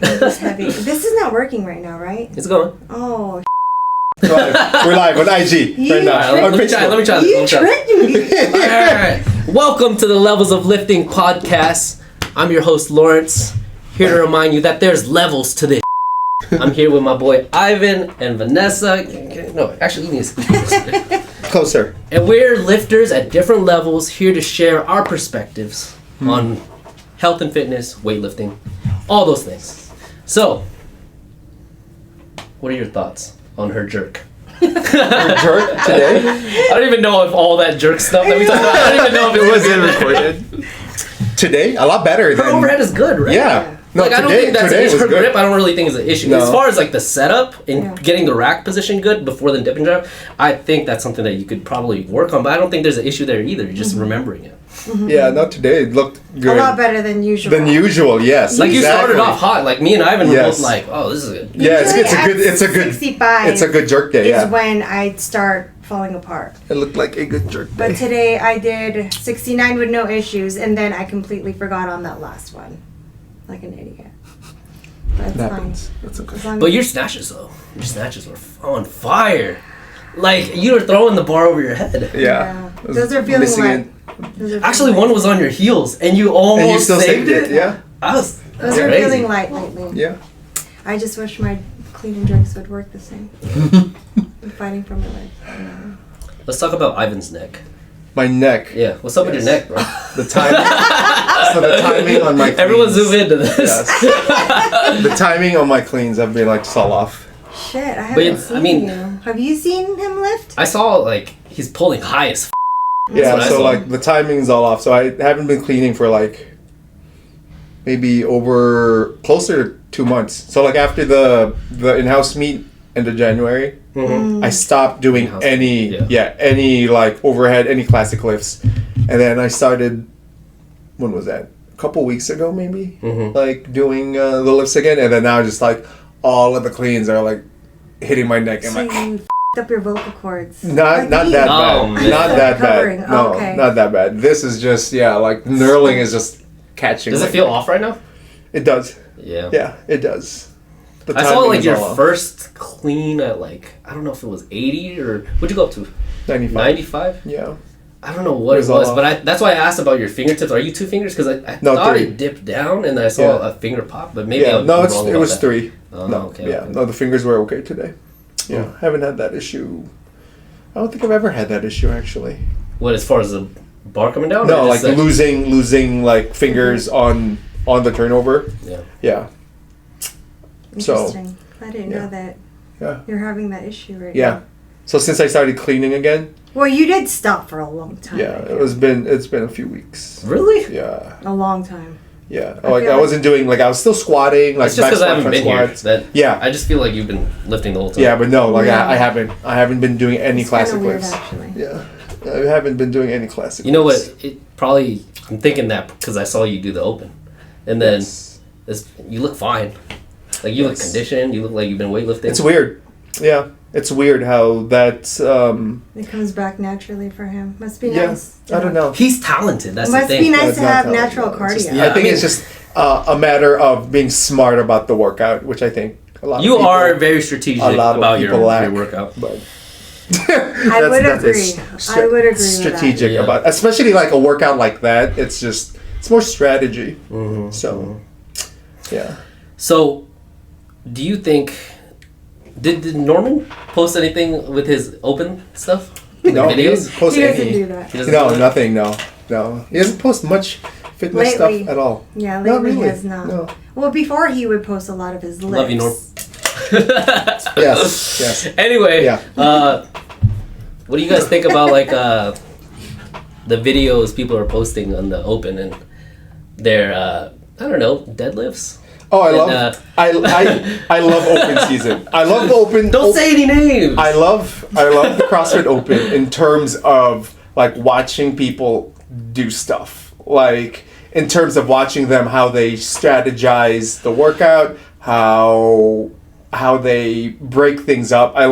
It was heavy. This is not working right now, right? It's going. Oh, We're live on IG right now. Let me try this. you tricked me. Alright. Welcome to the Levels of Lifting podcast. I'm your host, Lawrence, here to remind you that there's levels to this. I'm here with my boy Ivan and Vanessa. No, actually, you need to speak Closer. And we're lifters at different levels, here to share our perspectives on health and fitness, weightlifting, all those things. So, what are your thoughts on her jerk? Her jerk today? I don't even know if all that jerk stuff that we talked about, I don't even know if it was recorded. Today? A lot better Her overhead is good, right? Yeah. No, Like, I don't think that's an issue. Her grip, I don't really think is an issue. No. As far as like the setup and getting the rack position good before the dip and drop, I think that's something that you could probably work on, but I don't think there's an issue there either. You're just remembering it. Yeah, not today. It looked good. A lot better than usual. Yes. Like exactly. you started off hot. Like me and Ivan were Yes. both like, "Oh, this is good." Yeah, it's a good 65 it's a good jerk day, is yeah. when I start falling apart. It looked like a good jerk day. But today I did 69 with no issues, and then I completely forgot on that last one. Like an idiot. But it's That fine. happens. That's okay. As long But as- your snatches though, your snatches were on fire. Like you were throwing the bar over your head. Yeah. I was Those are feeling missing light. it. Those are Actually, feeling one was on your heels, and you almost And you still saved it, yeah. Those That's are crazy. feeling light lately. Yeah. I just wish my clean and jerks would work the same. I'm fighting for my life. Let's talk about Ivan's neck. My neck. Yeah, what's up with your neck, bro? The timing. So the timing on my cleans. Everyone zoom into this. Yes. The timing on my cleans, I've been like fall off. Shit, I But haven't seen I mean- you. Have you seen him lift? I saw like he's pulling high as. Yeah, what I so saw. like the timing's all off. So I haven't been cleaning for like maybe over closer to 2 months. So like after the in-house meet end of January, I stopped doing In-house any meet, any like overhead, any classic lifts, and then I started. When was that? A couple weeks ago, maybe. Like doing the lifts again, and then now just like all of the cleans are like hitting my neck and So my. you f***ed up your vocal cords. Not that me. bad. Oh, man. Not that Recovering. bad. No, Okay. not that bad. This is just like knurling is just catching. Does it like- feel off right now? It does. Yeah. Yeah, it does. The I saw timing like is your all off. first clean at like I don't know if it was 80 or what'd you go up to? 95. 95? Yeah. I don't know what It it was all was, off. but that's why I asked about your fingertips. Are you 2 fingers? Because I No, thought 3. it dipped down and I saw Yeah. a finger pop, but maybe Yeah. I'm No, wrong it about was that. 3. Oh, No. okay. Yeah. No, the fingers were okay today. Yeah. Haven't had that issue. I don't think I've ever had that issue actually. What, as far as the bar coming down? No, or like just losing like fingers on the turnover. Yeah. Yeah. So, Interesting. I didn't yeah. know that Yeah. you're having that issue right Yeah. now. So since I started cleaning again, Well, you did stop for a long time. yeah, I feel. it's been a few weeks. Really? Yeah. A long time. Yeah, I like feel I wasn't doing like I was still squatting like It's just back because I squat, haven't front been here. squats. That, Yeah. I just feel like you've been lifting the whole time. Yeah, but no, like Yeah. I haven't been doing any It's classic kinda weird, lifts. actually. Yeah, I haven't been doing any classic. You know lifts. what? It probably I'm thinking that because I saw you do the open, and then Yes. you look fine. Like you look Yes. conditioned. You look like you've been weightlifting. It's weird. Yeah, it's weird how that's. It comes back naturally for him. Must be Yeah, nice. I don't know. He's talented. That's Must the be thing. nice That's to not have how- natural no, cardio. it's just- Yeah, I think I mean- it's just a matter of being smart about the workout, which I think a lot. You of people, are very strategic a lot of about your people lack, workout. but. I would that is agree. I would agree with that. strategic Yeah. about, especially like a workout like that. It's more strategy. Mm-hmm. So, yeah. So, do you think did Norman post anything with his open stuff? No, Like he videos? doesn't post He doesn't any. do that. He doesn't No, do that? nothing. No. He doesn't post much fitness Lately. stuff at all. Yeah, Not lately he really. has not. No. Well, before he would post a lot of his lifts. Love you, Norm. Yes. Yes. Anyway, Yeah. what do you guys think about like the videos people are posting on the open and their I don't know, deadlifts? Oh, I And, love. I love open season. I love the open. Don't say any names. I love the CrossFit Open in terms of like watching people do stuff. Like in terms of watching them, how they strategize the workout, how they break things up. I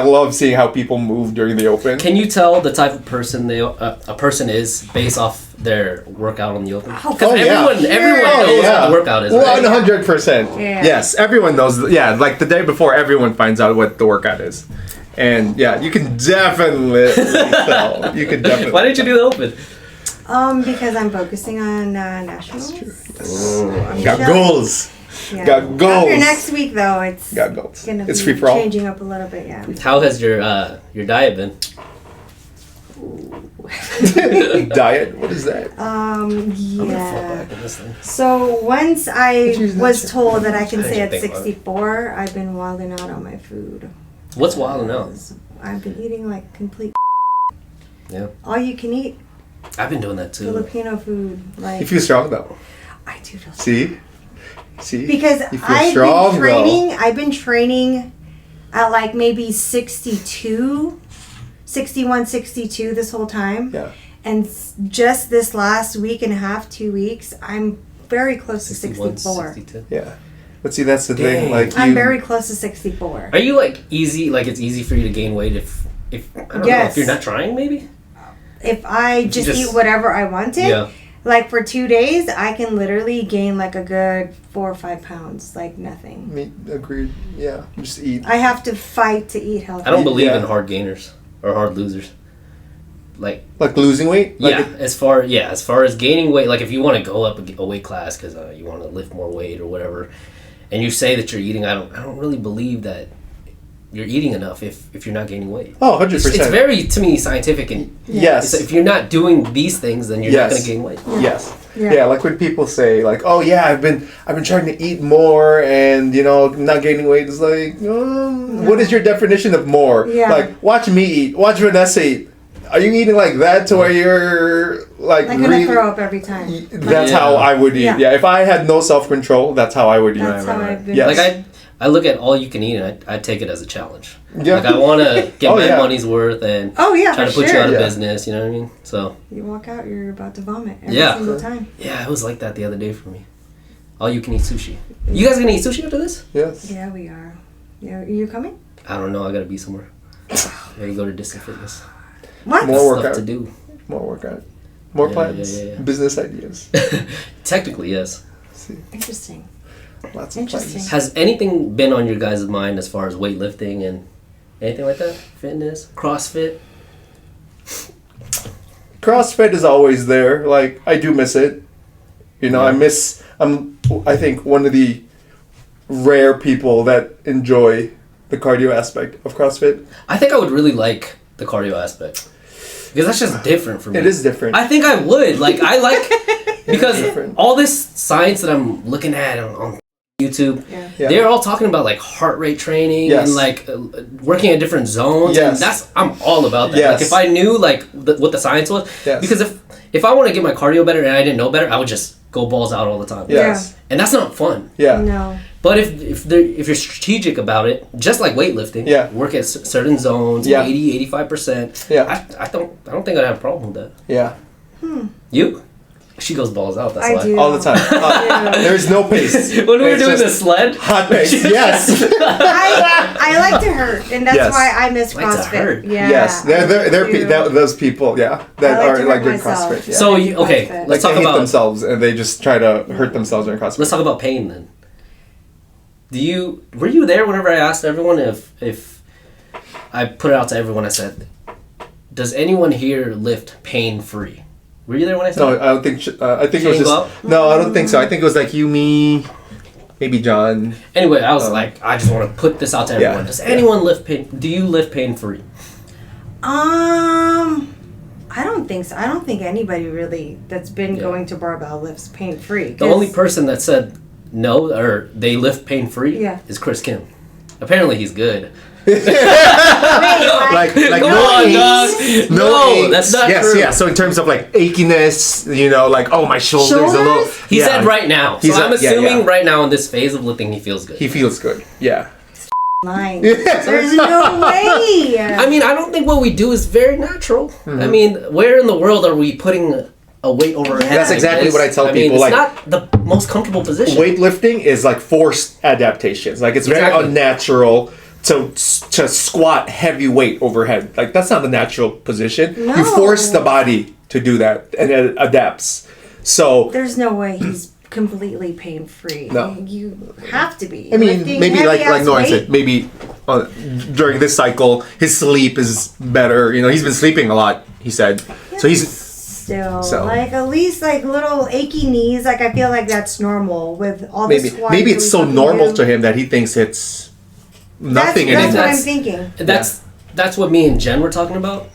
love seeing how people move during the open. Can you tell the type of person a person is based off their workout on the open? Oh, Because yeah. everyone Oh, knows yeah. what the workout is, right? 100%. Yeah. Yes, everyone knows. Yeah, like the day before, everyone finds out what the workout is. And yeah, you can definitely tell. You can definitely. Why didn't you do the open? Because I'm focusing on nationals. Got goals. Yeah. Got goals. After next week, though, it's Got goals. gonna It's be free for all. changing up a little bit. Yeah. How has your diet been? Diet. What is that? I'm gonna fall Yeah. back in this thing. So once I use that was shit. told that I can I say at didn't think about it. 64, I've been wilding out on my food. What's wilding out? I've been eating like complete. Yeah, All you can eat I've been doing that too. Filipino food. Like You feel strong though. I do feel See. because You feel I've strong, been training. I've been training at like maybe 62, 61, 62 this whole time. Yeah. And just this last week and a half, 2 weeks, I'm very close to 61, 64. 62. Yeah. But see, that's the Dang. thing. Like I'm you. very close to 64. Are you like easy? Like it's easy for you to gain weight if I don't know, Yes. if you're not trying, maybe. If I just eat whatever I wanted, Yeah. like for 2 days, I can literally gain like a good 4 or 5 pounds, like nothing. Me agreed. Yeah. Just eat. I have to fight to eat healthy. I don't believe Yeah. in hard gainers or hard losers. Like Like losing weight. Like yeah, as far as gaining weight, like if you want to go up a weight class because you want to lift more weight or whatever, and you say that you're eating, I don't really believe that you're eating enough if you're not gaining weight. Oh, 100%. It's very, to me, scientific, and Yes. if you're not doing these things, then you're not going to gain weight. Yes. Yeah. Yeah. Like when people say like, "Oh yeah, I've been trying to eat more and not gaining weight." It's like, what is your definition of more? Yeah. Like watch me eat, watch Vanessa eat. Are you eating like that to where you're like I'm gonna throw up every time. That's Yeah. how I would eat. Yeah. Yeah. If I had no self control, that's how I would eat. That's how I've been. Yes. Like I look at all you can eat and I take it as a challenge. Yeah. Like I want to get Oh, my yeah. money's worth and Oh yeah, try for to put sure. you out of Yeah. business. You know what I mean? So You walk out, you're about to vomit every Yeah. single time. yeah, it was like that the other day for me. All you can eat sushi. You guys gonna eat sushi after this? Yes. Yeah, we are. Yeah, are you coming? I don't know. I gotta be somewhere. I gotta go to Distant Fitness. What? More Stuff workout. to do. More workout. More Yeah, plans. yeah. Business ideas. Technically, yes. See, Interesting. lots of Interesting. plans. Has anything been on your guys' mind as far as weightlifting and anything like that? Fitness, CrossFit. CrossFit is always there. Like I do miss it. I'm I think one of the rare people that enjoy the cardio aspect of CrossFit. I think I would really like the cardio aspect because that's just different for me. It is different. I think I would like. I like because Different. all this science that I'm looking at on YouTube, Yeah. Yeah. they're all talking about like heart rate training Yes. and like working at different zones. Yes. And I'm all about that. Yes. Like if I knew like what the science was, Yes. because if I want to get my cardio better and I didn't know better, I would just go balls out all the time. Yes. And that's not fun. Yeah. No. But if you're strategic about it, just like weightlifting, Yeah. work at certain zones, Yeah. 80-85%. Yeah. I don't think I'd have a problem with that. Yeah. You? She goes balls out. That's I why. do. All the time. There's no pace. When we were It's doing the just sled, hot pace. Yes. I like to hurt, and that's Yes. why I miss Like to CrossFit. hurt. Yeah. Yes. They're I do. those people. Yeah. That I like are to like hurt good myself. CrossFit. Yeah. So I you, do okay, CrossFit. let's like talk they hate about themselves and they just try to hurt themselves during CrossFit. let's talk about pain then. Were you there whenever I asked everyone if I put it out to everyone? I said, does anyone here lift pain free? Were you there when I said? No, that? I don't think. I think it was Didn't go just. No, I don't think so. I think it was like you, me, maybe John. Anyway, I was like, I just want to put this out to everyone. Yeah. Does anyone lift pain? Do you lift pain free? I don't think so. I don't think anybody really that's been Yeah. going to barbell lifts pain free. The only person that said no or they lift pain free Yeah. is Chris Kim. Apparently he's good. Like Come no on, aches, dog. no No, aches. that's not yes, true. yeah. So in terms of like achiness, like my shoulders a little. Shoulders? He yeah. said right now. So He's I'm a- yeah, assuming yeah. right now in this phase of lifting he feels good. He feels good. Yeah. Lying. There's no way. I mean, I don't think what we do is very natural. Mm-hmm. I mean, where in the world are we putting a weight over our head? That's like exactly this? what I tell mean, people, it's like- not the most comfortable position. Weightlifting is like forced adaptations. Like it's very Exactly. unnatural to squat heavy weight overhead. Like that's not the natural position. No. You force the body to do that, and it adapts. So there's no way he's completely pain free. No. You have to be. I mean, Lifting maybe like heavy-ass Noah weight. said, maybe during this cycle, his sleep is better. You know, he's been sleeping a lot. He said, so he's still So- like at least like little achy knees. Like I feel like that's normal with all maybe the squats. maybe that it's we so fucking normal do. to him that he thinks it's nothing That's anymore. what I'm That's- thinking. That's what me and Jen were talking about.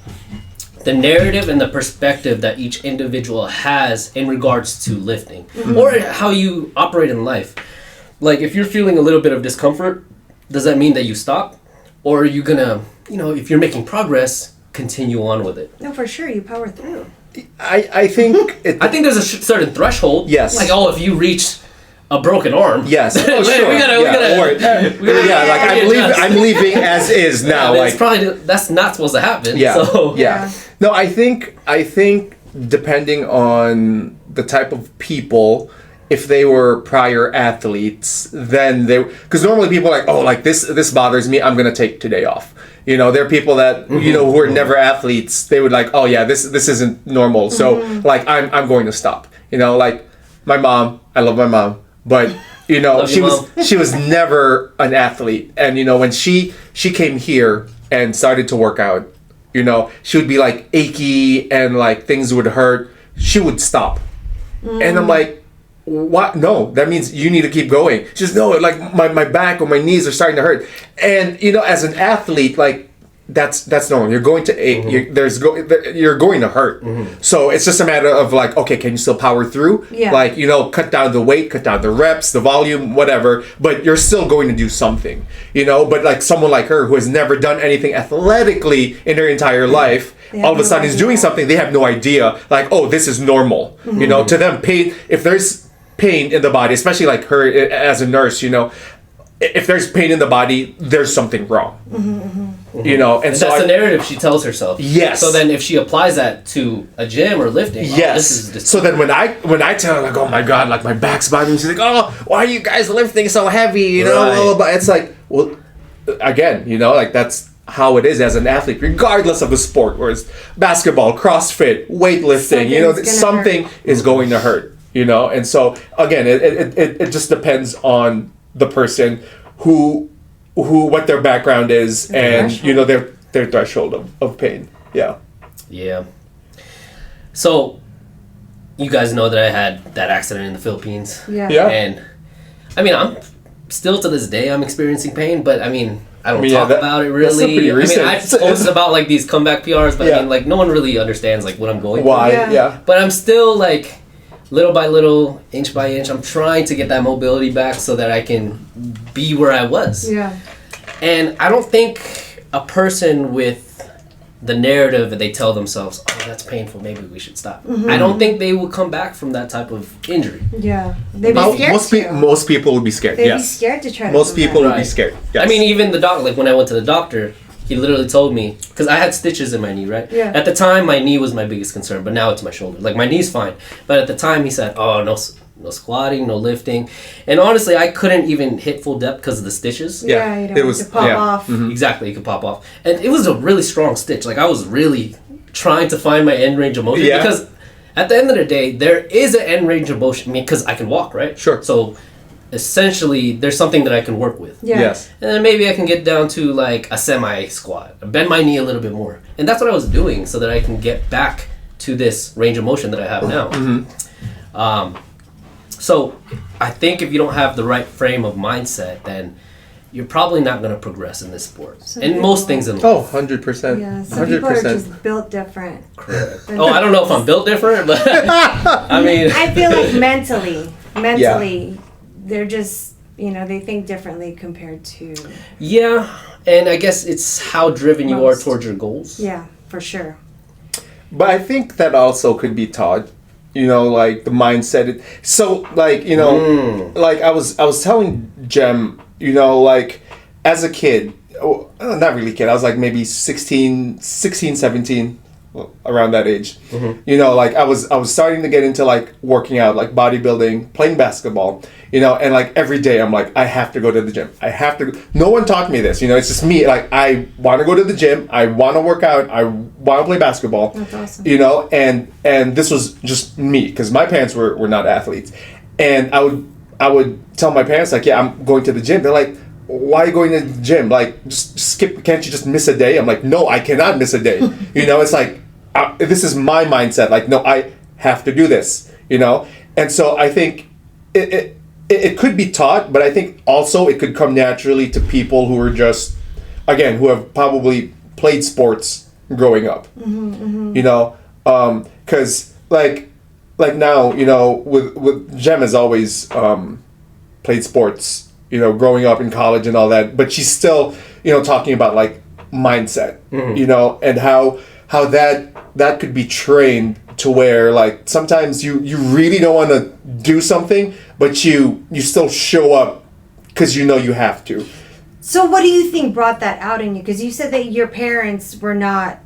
The narrative and the perspective that each individual has in regards to lifting or how you operate in life. Like if you're feeling a little bit of discomfort, does that mean that you stop? Or are you gonna, if you're making progress, continue on with it? No, for sure, you power through. I think I think there's a certain threshold. Yes. Like, if you reach a broken arm. yes. Oh, Wait, sure. we gotta, Like I'm leaving as is now. It's Like probably that's not supposed to happen. yeah, So yeah. No, I think depending on the type of people, if they were prior athletes, then because normally people are like, oh, like this bothers me, I'm gonna take today off. There are people that who are never athletes. They would like, oh yeah, this isn't normal. So like I'm going to stop. Like my mom, I love my mom, but she was never an athlete. And when she came here and started to work out, she would be like achy and like things would hurt. She would stop. And I'm like, what? No, that means you need to keep going. She says, no, like my back or my knees are starting to hurt. And as an athlete, like that's normal. You're going to ache. You're going to hurt. So it's just a matter of like, okay, can you still power through? Yeah. Like cut down the weight, cut down the reps, the volume, whatever. But you're still going to do something. But like someone like her who has never done anything athletically in her entire life. They All of have a sudden no is doing idea. something, they have no idea. Like, oh, this is normal. To them, pain. If there's pain in the body, especially like her as a nurse, if there's pain in the body, there's something wrong. And And so that's the narrative she tells herself. Yes. So then if she applies that to a gym or lifting, yes. So then when I tell her like, oh my god, like my back's bothering me, she's like, oh, why are you guys lifting so heavy? Right. Blah, blah, blah. It's like, well, again, like that's how it is as an athlete, regardless of the sport, where it's basketball, CrossFit, weightlifting, something is going to hurt, and so again, it just depends on the person who what their background is and their threshold of pain. Yeah. So you guys know that I had that accident in the Philippines. Yeah. And I mean, I'm still to this day I'm experiencing pain, but I mean, I don't yeah, talk about it that's still really. pretty recent. I posted about like these comeback PRs, but I mean, like no one really understands like what I'm going Why? Yeah. Yeah. But I'm still like little by little, inch by inch, I'm trying to get that mobility back so that I can be where I was. Yeah. And I don't think a person with the narrative that they tell themselves, oh, that's painful, maybe we should stop. I don't think they will come back from that type of injury. Yeah. They'd be scared. Most people would be scared. They'd be Yes. scared to try to Most come people back. would be Right. scared. Yes. I mean, even the doctor, like when I went to the doctor, he literally told me, because I had stitches in my knee, right? Yeah. At the time, my knee was my biggest concern, but now it's my shoulder. Like my knee's fine. But at the time, he said, oh, no squatting, no lifting. And honestly, I couldn't even hit full depth because of the stitches. Yeah, you don't it have was- to pop yeah. off. Exactly, it could pop off. And it was a really strong stitch. Like I was really trying to find my end range of motion Yeah. because at the end of the day, there is an end range of motion. I mean, because I can walk, right? Sure. So essentially, there's something that I can work with. Yeah. Yes. And then maybe I can get down to like a semi squat, bend my knee a little bit more. And that's what I was doing so that I can get back to this range of motion that I have now. So I think if you don't have the right frame of mindset, then you're probably not going to progress in this sport. Some And most people- things in life. Oh, 100%. Yeah. Some people are 100%. just built different. Oh, I don't know if I'm built different, but I mean, I feel like mentally, they're just, they think differently compared to. yeah. And I guess it's how driven you are Most. towards your goals. Yeah, for sure. But I think that also could be taught, like the mindset. So, like, like I was telling Jem, like as a kid, not really kid, I was like maybe 16, 17, around that age. Mm-hmm. You know, like I was starting to get into like working out, like bodybuilding, playing basketball, you know, and like every day I'm like, I have to go to the gym. I have to. No one taught me this, you know, it's just me. Like I want to go to the gym. I want to work out. I want to play basketball. That's awesome. You know, and this was just me because my parents were not athletes. And I would tell my parents like, yeah, I'm going to the gym. They're like, why are you going to the gym? Like, just skip. Can't you just miss a day? I'm like, no, I cannot miss a day. You know, it's like, this is my mindset. Like, no, I have to do this. You know, and so I think it could be taught, but I think also it could come naturally to people who are just, again, who have probably played sports growing up. You know, because like now, you know, with Jem has always played sports, you know, growing up in college and all that, but she's still, you know, talking about like mindset, you know, and how that could be trained to where like sometimes you really don't want to do something, but you still show up because you know you have to. So what do you think brought that out in you? Because you said that your parents were not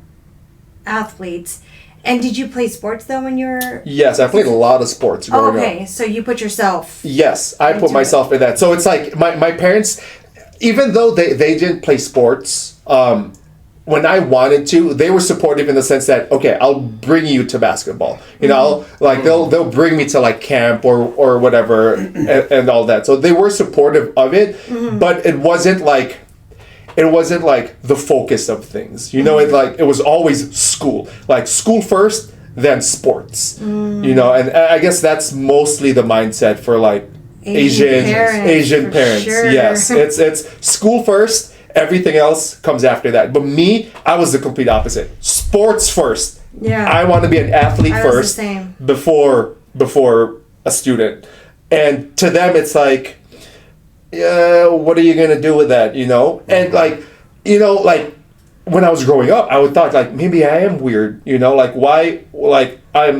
athletes. And did you play sports though when you were... Yes, I played a lot of sports growing up. Okay, so you put yourself... Yes, I put myself in that. So it's like my parents, even though they didn't play sports, when I wanted to, they were supportive in the sense that, okay, I'll bring you to basketball. You know, like they'll bring me to like camp or whatever and all that. So they were supportive of it, but it wasn't like the focus of things. You know, it was always school. Like school first, then sports. You know, and I guess that's mostly the mindset for like Asian parents. Sure. Yes. It's school first, everything else comes after that. But me, I was the complete opposite. Sports first. Yeah. I want to be an athlete first before a student. And to them it's like, yeah, what are you gonna do with that, you know? And like, you know, like when I was growing up, I would thought like maybe I am weird, you know, like why, like I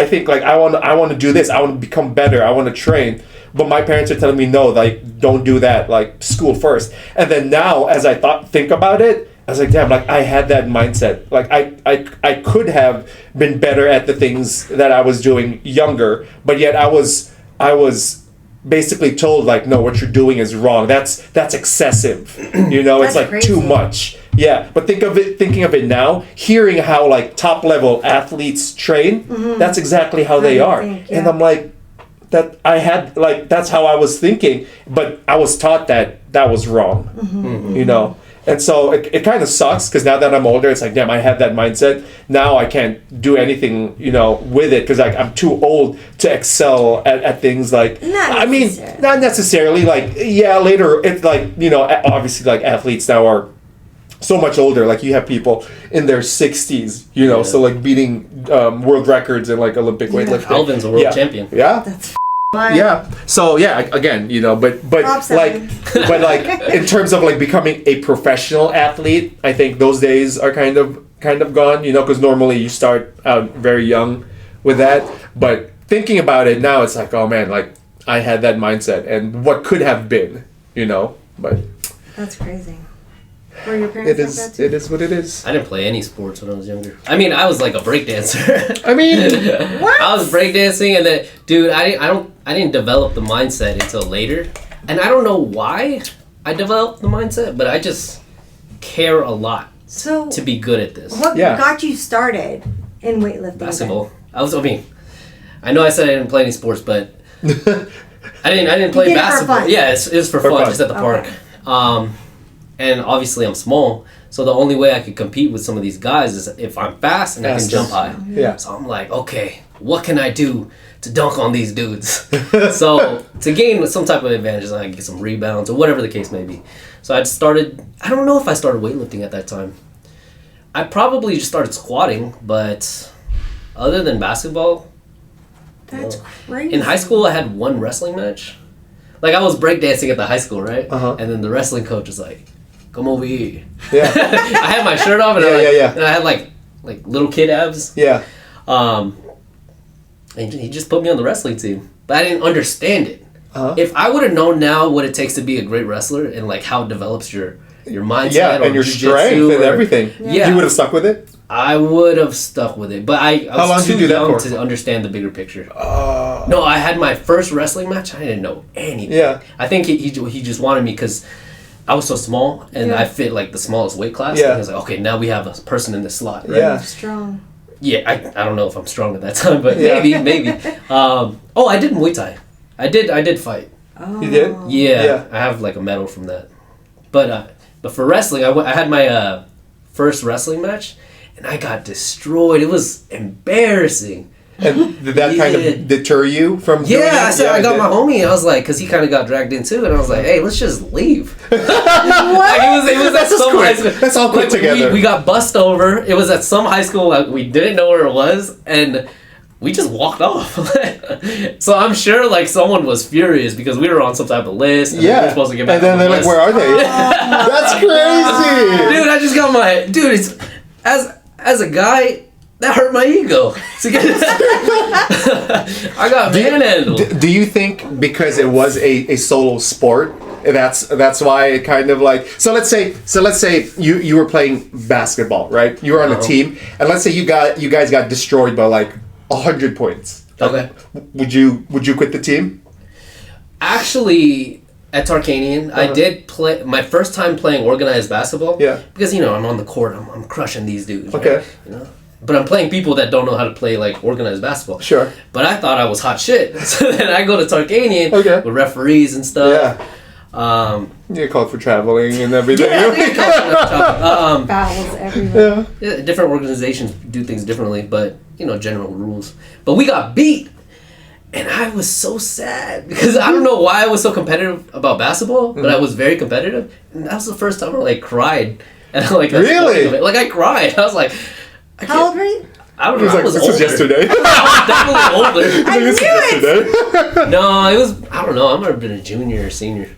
think like I want to do this, I want to become better, I want to train, but my parents are telling me no, like don't do that, like school first. And then now as I think about it, I was like, damn, like I had that mindset, like I could have been better at the things that I was doing younger, but yet I was basically told like, no, what you're doing is wrong. That's excessive. You know, it's like crazy. Too much. Yeah, but thinking of it now, hearing how like top level athletes train, that's exactly how they are. And I'm like, that's how I was thinking, but I was taught that was wrong. You know. And so it kind of sucks because now that I'm older, it's like, damn, I had that mindset. Now I can't do anything, you know, with it because I'm too old to excel at things like... Not necessarily. Like, yeah, later, it's like, you know, obviously, like, athletes now are so much older. Like, you have people in their 60s, you know, so, like, beating world records in, like, Olympic weightlifting. Alvin's a world champion. Yeah. That's yeah. So yeah, again, you know, but like in terms of like becoming a professional athlete, I think those days are kind of gone, you know, because normally you start out very young with that. But thinking about it now, it's like, oh man, like I had that mindset and what could have been, you know. But that's crazy. Were your parents like that too? It is what it is. I didn't play any sports when I was younger. I mean, I was like a breakdancer. I mean, what? I was breakdancing, and then, dude, I didn't develop the mindset until later, and I don't know why I developed the mindset, but I just care a lot to be good at this. What got you started in weightlifting? Basketball. I know I said I didn't play any sports, but I didn't play basketball. Yeah, it was for fun, just at the park. And obviously I'm small, so the only way I could compete with some of these guys is if I'm fast and I can jump high. Yeah. So I'm like, okay, what can I do to dunk on these dudes? So to gain some type of advantage, I can get some rebounds or whatever the case may be. So I don't know if I started weightlifting at that time. I probably just started squatting, but other than basketball... That's crazy. In high school, I had one wrestling match. Like, I was breakdancing at the high school, right? And then the wrestling coach was like, come over here. Yeah. I had my shirt off and and I had like little kid abs. Yeah. And he just put me on the wrestling team. But I didn't understand it. If I would have known now what it takes to be a great wrestler and like how it develops your mindset and your strength and everything. Yeah. You would have stuck with it? I would have stuck with it, but I How long was did too you do that young for? to understand the bigger picture. No, I had my first wrestling match. I didn't know anything. Yeah. I think he just wanted me because I was so small and I fit like the smallest weight class. Yeah. And he was like, okay, now we have a person in the slot. Right? Yeah. Strong. Yeah, I don't know if I'm strong at that time, but Yeah. maybe. I did Muay Thai. I did fight. Oh. You did? Yeah, I have like a medal from that. But for wrestling, I had my first wrestling match, and I got destroyed. It was embarrassing. And did that kind of deter you from doing it? Yeah, I said I got it my did. homie. I was like, because he kind of got dragged in too, and I was like, hey, let's just leave. What? Like, it was at That's some quick. high school. Let's all quit together. We got bussed over. It was at some high school. Like, we didn't know where it was, and we just walked off. So I'm sure like someone was furious because we were on some type of list. And we were supposed to get back. And then on they're the like, list. where are they? That's crazy. Dude, I just got my It's as a guy. That hurt my ego. I got manhandled. Do you think because it was a solo sport, that's why it kind of like so let's say you were playing basketball, right? You were on a team, and let's say you guys got destroyed by like 100 points. Okay. Would you quit the team? Actually, at Tarkanian, I did play my first time playing organized basketball. Yeah. Because I'm on the court, I'm crushing these dudes. Okay. Right? But I'm playing people that don't know how to play like organized basketball. Sure. But I thought I was hot shit. So then I go to Tarkanian Okay. with referees and stuff. Yeah. You get called for traveling and everything. Bowels everywhere. Yeah. Yeah, different organizations do things differently, but general rules. But we got beat, and I was so sad because I don't know why I was so competitive about basketball, but I was very competitive, and that was the first time I like cried, and like Really? like I cried. I was like, How old were you? I don't He know. was like, I was this older. was yesterday. I was definitely older. I knew it. Yesterday. No, it was. I don't know. I might have been a junior or senior,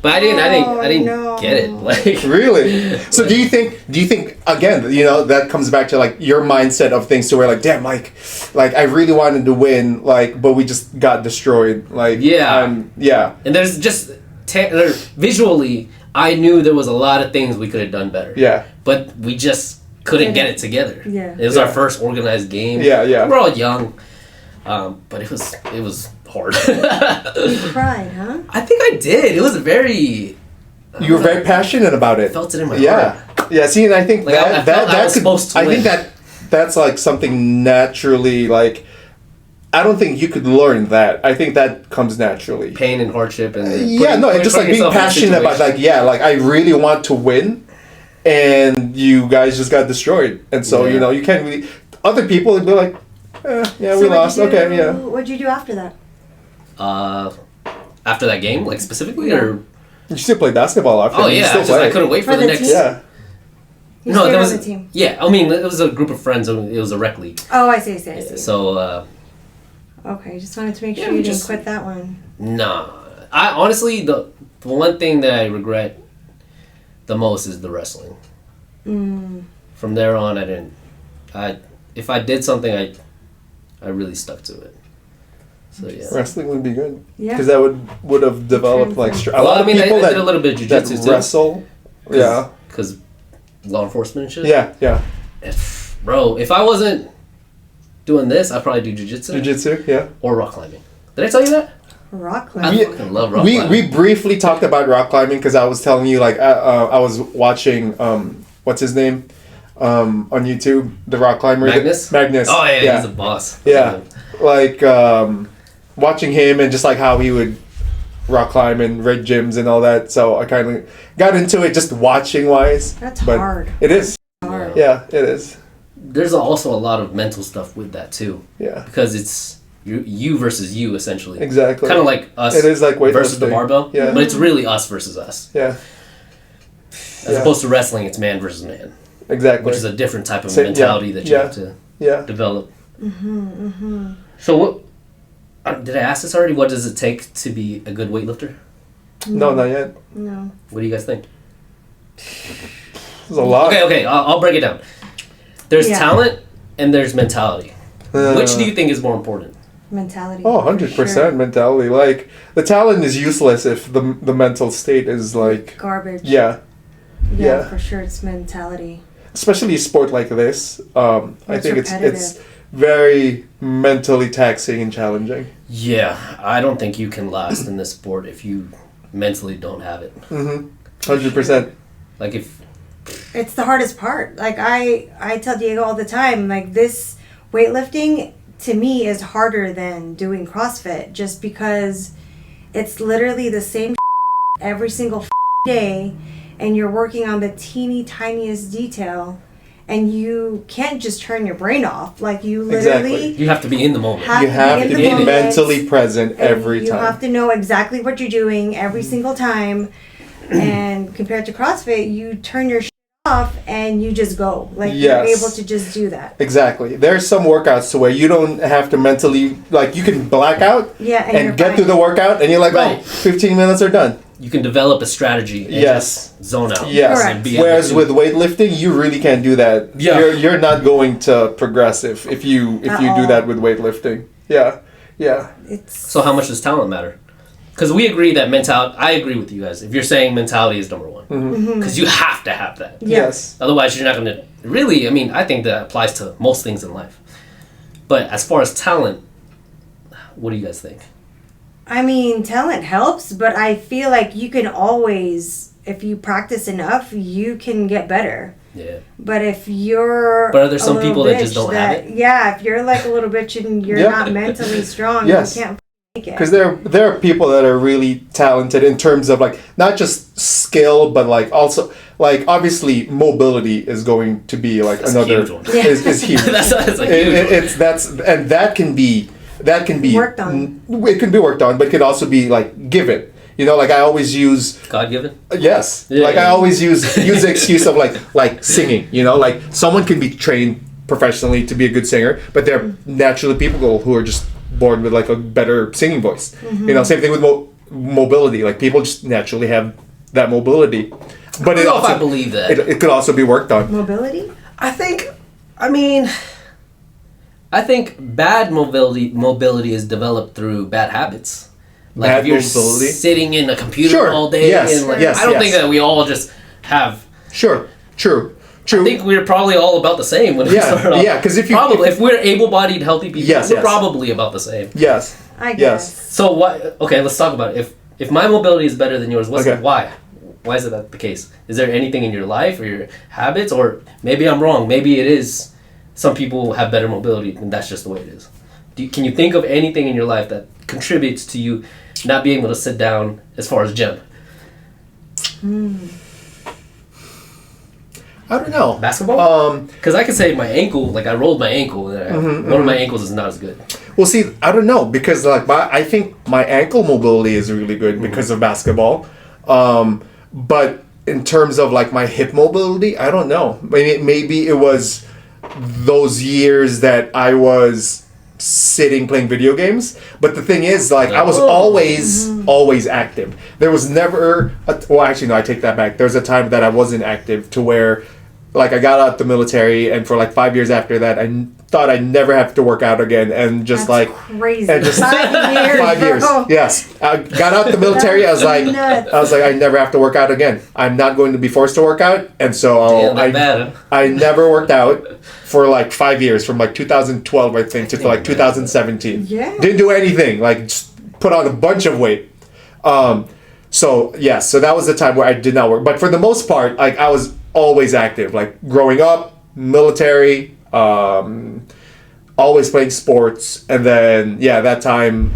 but I didn't no. get it. Like Really? So do you think again, that comes back to like your mindset of things to where like, damn, like I really wanted to win, like, but we just got destroyed. Like, Yeah. yeah. And there's just visually, I knew there was a lot of things we could have done better. Yeah. But we just couldn't get it together. Yeah. It was our first organized game. Yeah, yeah. We're all young, but it was hard. You cried, huh? I think I did. It was very. You were very passionate about it. I felt it in my Yeah. heart. Yeah, see, and I think Like, I felt I was supposed to I think win. that's like something naturally, like, I don't think you could learn that. I think that comes naturally. Pain and hardship and And just like being passionate about like, I really want to win, and you guys just got destroyed, and so Yeah. you can't really. Other people would be like, we So lost. Okay, yeah. What'd you do after that? after that game, like specifically, or You still play basketball after. oh you yeah, still I couldn't wait for For the the next. team? Yeah. You No, stayed there on was the team. yeah. I mean, it was a group of friends. It was a rec league. Oh, I see. So Okay, just wanted to make Yeah, sure we you didn't just- quit that one. nah. I honestly the one thing that I regret the most is the wrestling. From there on, I didn't. If I did something, I really stuck to it. So yeah. Wrestling would be good. Yeah. Because that would have developed like a Well, lot I of mean, I people did a little bit of that jiu-jitsu too. wrestle. Yeah. Because law enforcement and shit. Yeah. Bro, if I wasn't doing this, I'd probably do jiu-jitsu Jiu-jitsu. Yeah. or rock climbing. Did I tell you that? Rock I climbing. fucking love rock we climbing. briefly talked about rock climbing because I was telling you like I was watching what's his name on YouTube, the rock climber Magnus? Magnus. Oh yeah, he's a boss. Yeah, like watching him and just like how he would rock climb and red gyms and all that. So I kind of got into it just watching wise. That's but hard. It is. Hard. Yeah, it is. There's also a lot of mental stuff with that too, Yeah. because it's you versus you essentially. Exactly. Kind of like us. It is like weightlifting. versus the barbell. Yeah. But it's really us versus us. Yeah. As opposed to wrestling, it's man versus man, Exactly. which is a different type of Same- mentality that you yeah. have to Yeah. develop. So what? Did I ask this already? What does it take to be a good weightlifter? No, not yet. No. What do you guys think? There's a lot. Okay. I'll break it down. There's Yeah. talent and there's mentality. Which do you think is more important? Mentality. Oh, 100% Sure. mentality. Like, the talent is useless if the mental state is like, Garbage. yeah. Yeah, Yeah. for sure. It's mentality. especially a sport like this, I think it's repetitive. very mentally taxing and challenging. Yeah, I don't think you can last in this sport if you mentally don't have it. 100%. Like if It's the hardest part. Like I tell Diego all the time, like this weightlifting to me is harder than doing CrossFit just because it's literally the same every single day and you're working on the teeny tiniest detail and you can't just turn your brain off. Like you literally Exactly. you have to be in the moment. You have to be moment, mentally present and every you time. have to know exactly what you're doing every single time. And compared to CrossFit, you turn your off and you just go. Like you're Yes. able to just do that. Exactly. There's some workouts to where you don't have to mentally, like you can black out Yeah, and you're and get fine. through the workout and you're like, Right. oh, 15 minutes are done. You can develop a strategy and Yes. just zone out. Yes. Correct. And be able Whereas to- with weightlifting, you really can't do that. Yeah. You're not going to progress if you At do all. that with weightlifting. Yeah. Yeah. It's So how much does talent matter? Because we agree that mentality. I agree with you guys. If you're saying mentality is number one, because you have to have that. Yeah. Yes. Otherwise, you're not going to really. I mean, I think that applies to most things in life. But as far as talent, what do you guys think? I mean, talent helps, but I feel like you can always, if you practice enough, you can get better. Yeah. But if you're But are there some a little people that just bitch don't have it? Yeah, if you're like a little bitch and you're Yeah. not mentally strong, Yes. you can't make it. Because there are people that are really talented in terms of like not just skill, but like also like obviously mobility is going to be like That's a another huge one. Yeah. is huge. that's a huge one. It's and that can be Worked on. It can be worked on, but it can also be like given. You know, like I always use God given. yes, Yeah, like I yeah. always use the excuse of like singing. You know, like someone can be trained professionally to be a good singer, but there are naturally people who are just born with like a better singing voice. You know, same thing with mobility. Like people just naturally have that mobility, but I it don't know also if I believe that. it could also be worked on. Mobility? I think bad mobility is developed through bad habits. Like Bad if you're mobility? sitting in a computer Sure. all day, Yes. and like, Yes, I don't yes. think that we all just have. Sure, true. I think we're probably all about the same when we Yeah, start off. yeah, 'cause if you- probably if we're able-bodied, healthy people, Yes, we're yes. probably about the same. Yes. I guess. Yes. So what? Okay, let's talk about it. If my mobility is better than yours, Okay. why? Why is that the case? Is there anything in your life or your habits, or maybe I'm wrong? Maybe it is. Some people have better mobility, and that's just the way it is. Can you think of anything in your life that contributes to you not being able to sit down as far as gym? I don't know. Basketball? Because I could say my ankle, like I rolled my ankle, and one of my ankles is not as good. Well, see, I don't know because like I think my ankle mobility is really good because of basketball, but in terms of like my hip mobility, I don't know. Maybe it was those years that I was sitting playing video games. But the thing is, like I was always active. There was never. Well, actually, no, I take that back. There was a time that I wasn't active to where. Like I got out the military, and for like 5 years after that, I thought I'd never have to work out again, and just That's like crazy. and just 5 years. 5 years. bro. Yes, I got out the military. I was like, Nuts. I never have to work out again. I'm not going to be forced to work out, and so Damn, that bad, huh? I never worked out for like 5 years, from like 2012 I think to like 2017. Yeah. Didn't do anything. Like just put on a bunch of weight. So yes, so that was the time where I did not work. But for the most part, like I was always active. Like growing up, military, always playing sports, and then that time,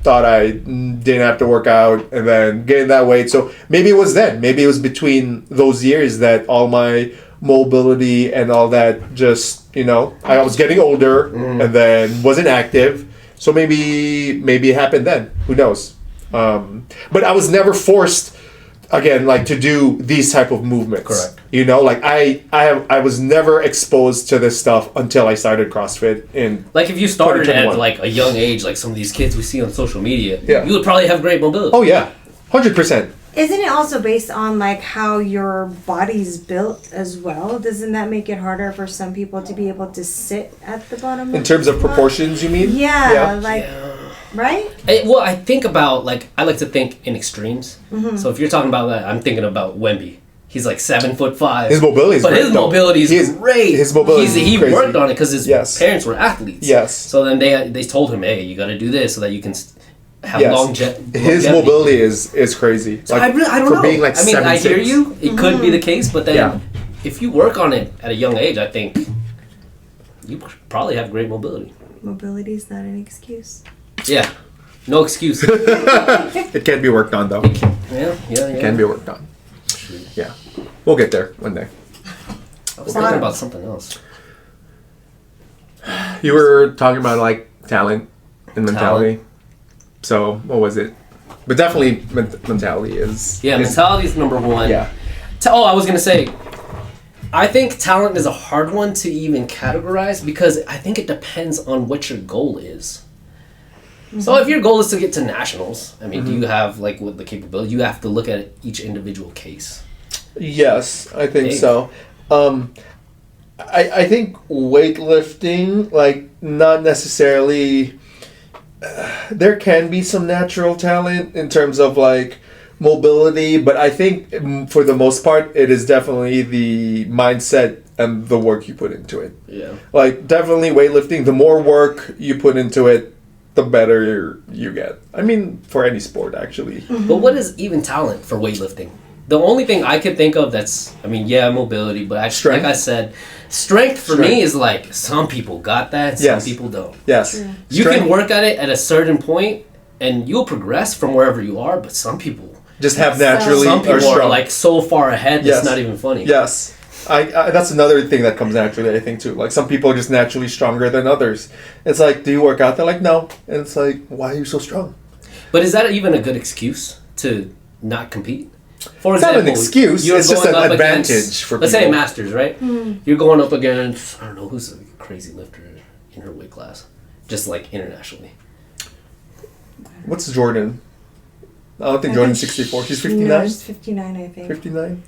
thought I didn't have to work out, and then gained that weight. So maybe it was then. Maybe it was between those years that all my mobility and all that just, I was getting older and then wasn't active. So maybe it happened then. Who knows? But I was never forced, again, like to do these type of movements. Correct. Like I was never exposed to this stuff until I started CrossFit in. Like if you started at 2021. like a young age, like some of these kids we see on social media, Yeah. you would probably have great mobility. Oh yeah, 100%. Isn't it also based on like how your body's built as well? Doesn't that make it harder for some people to be able to sit at the bottom? In terms of proportions, you mean? Yeah, like right? I think about I like to think in extremes. So if you're talking about that, I'm thinking about Wemby. He's like 7'5". His mobility is but great. His mobility is great. His mobility he is crazy. worked on it because his parents were athletes. Yes. So then they told him, hey, you got to do this so that you can have longevity. His mobility is crazy. So I don't know. Being like I hear you. It could be the case, but then if you work on it at a young age, I think you probably have great mobility. Mobility is not an excuse. Yeah. No excuse. It can be worked on, though. Yeah. It can be worked on. Yeah. We'll get there one day. I was thinking about something else. You were talking about, like, talent and mentality. So, what was it? But definitely mentality is... Yeah, mentality is number one. Yeah. I was going to say, I think talent is a hard one to even categorize because I think it depends on what your goal is. Mm-hmm. So if your goal is to get to nationals, I mean, do you have, like, with the capability? You have to look at each individual case. Yes, I think so. I think weightlifting, like, not necessarily... there can be some natural talent in terms of, like, mobility, but I think for the most part, it is definitely the mindset and the work you put into it. Yeah. Like, definitely weightlifting, the more work you put into it, the better you get. I mean, for any sport, actually. Mm-hmm. But what is even talent for weightlifting? The only thing I could think of mobility, but Strength. like I said, strength for me is like, some people got that, some people don't. Yes. Yeah. You can work at it at a certain point, and you'll progress from wherever you are, but some people... just have naturally Some people are strong. are like so far ahead, it's not even funny. Yes. I that's another thing that comes naturally, I think, too. Like, some people are just naturally stronger than others. It's like, do you work out? They're like, no. And it's like, why are you so strong? But is that even a good excuse to not compete? For It's example, not an excuse, you're it's just going an up advantage against, for let's people. say Masters, right? You're going up against, I don't know, who's a crazy lifter in her weight class? Just like internationally. What's Jordan? I don't think Jordan's 64. She's 59? No, she's 59, I think. 59?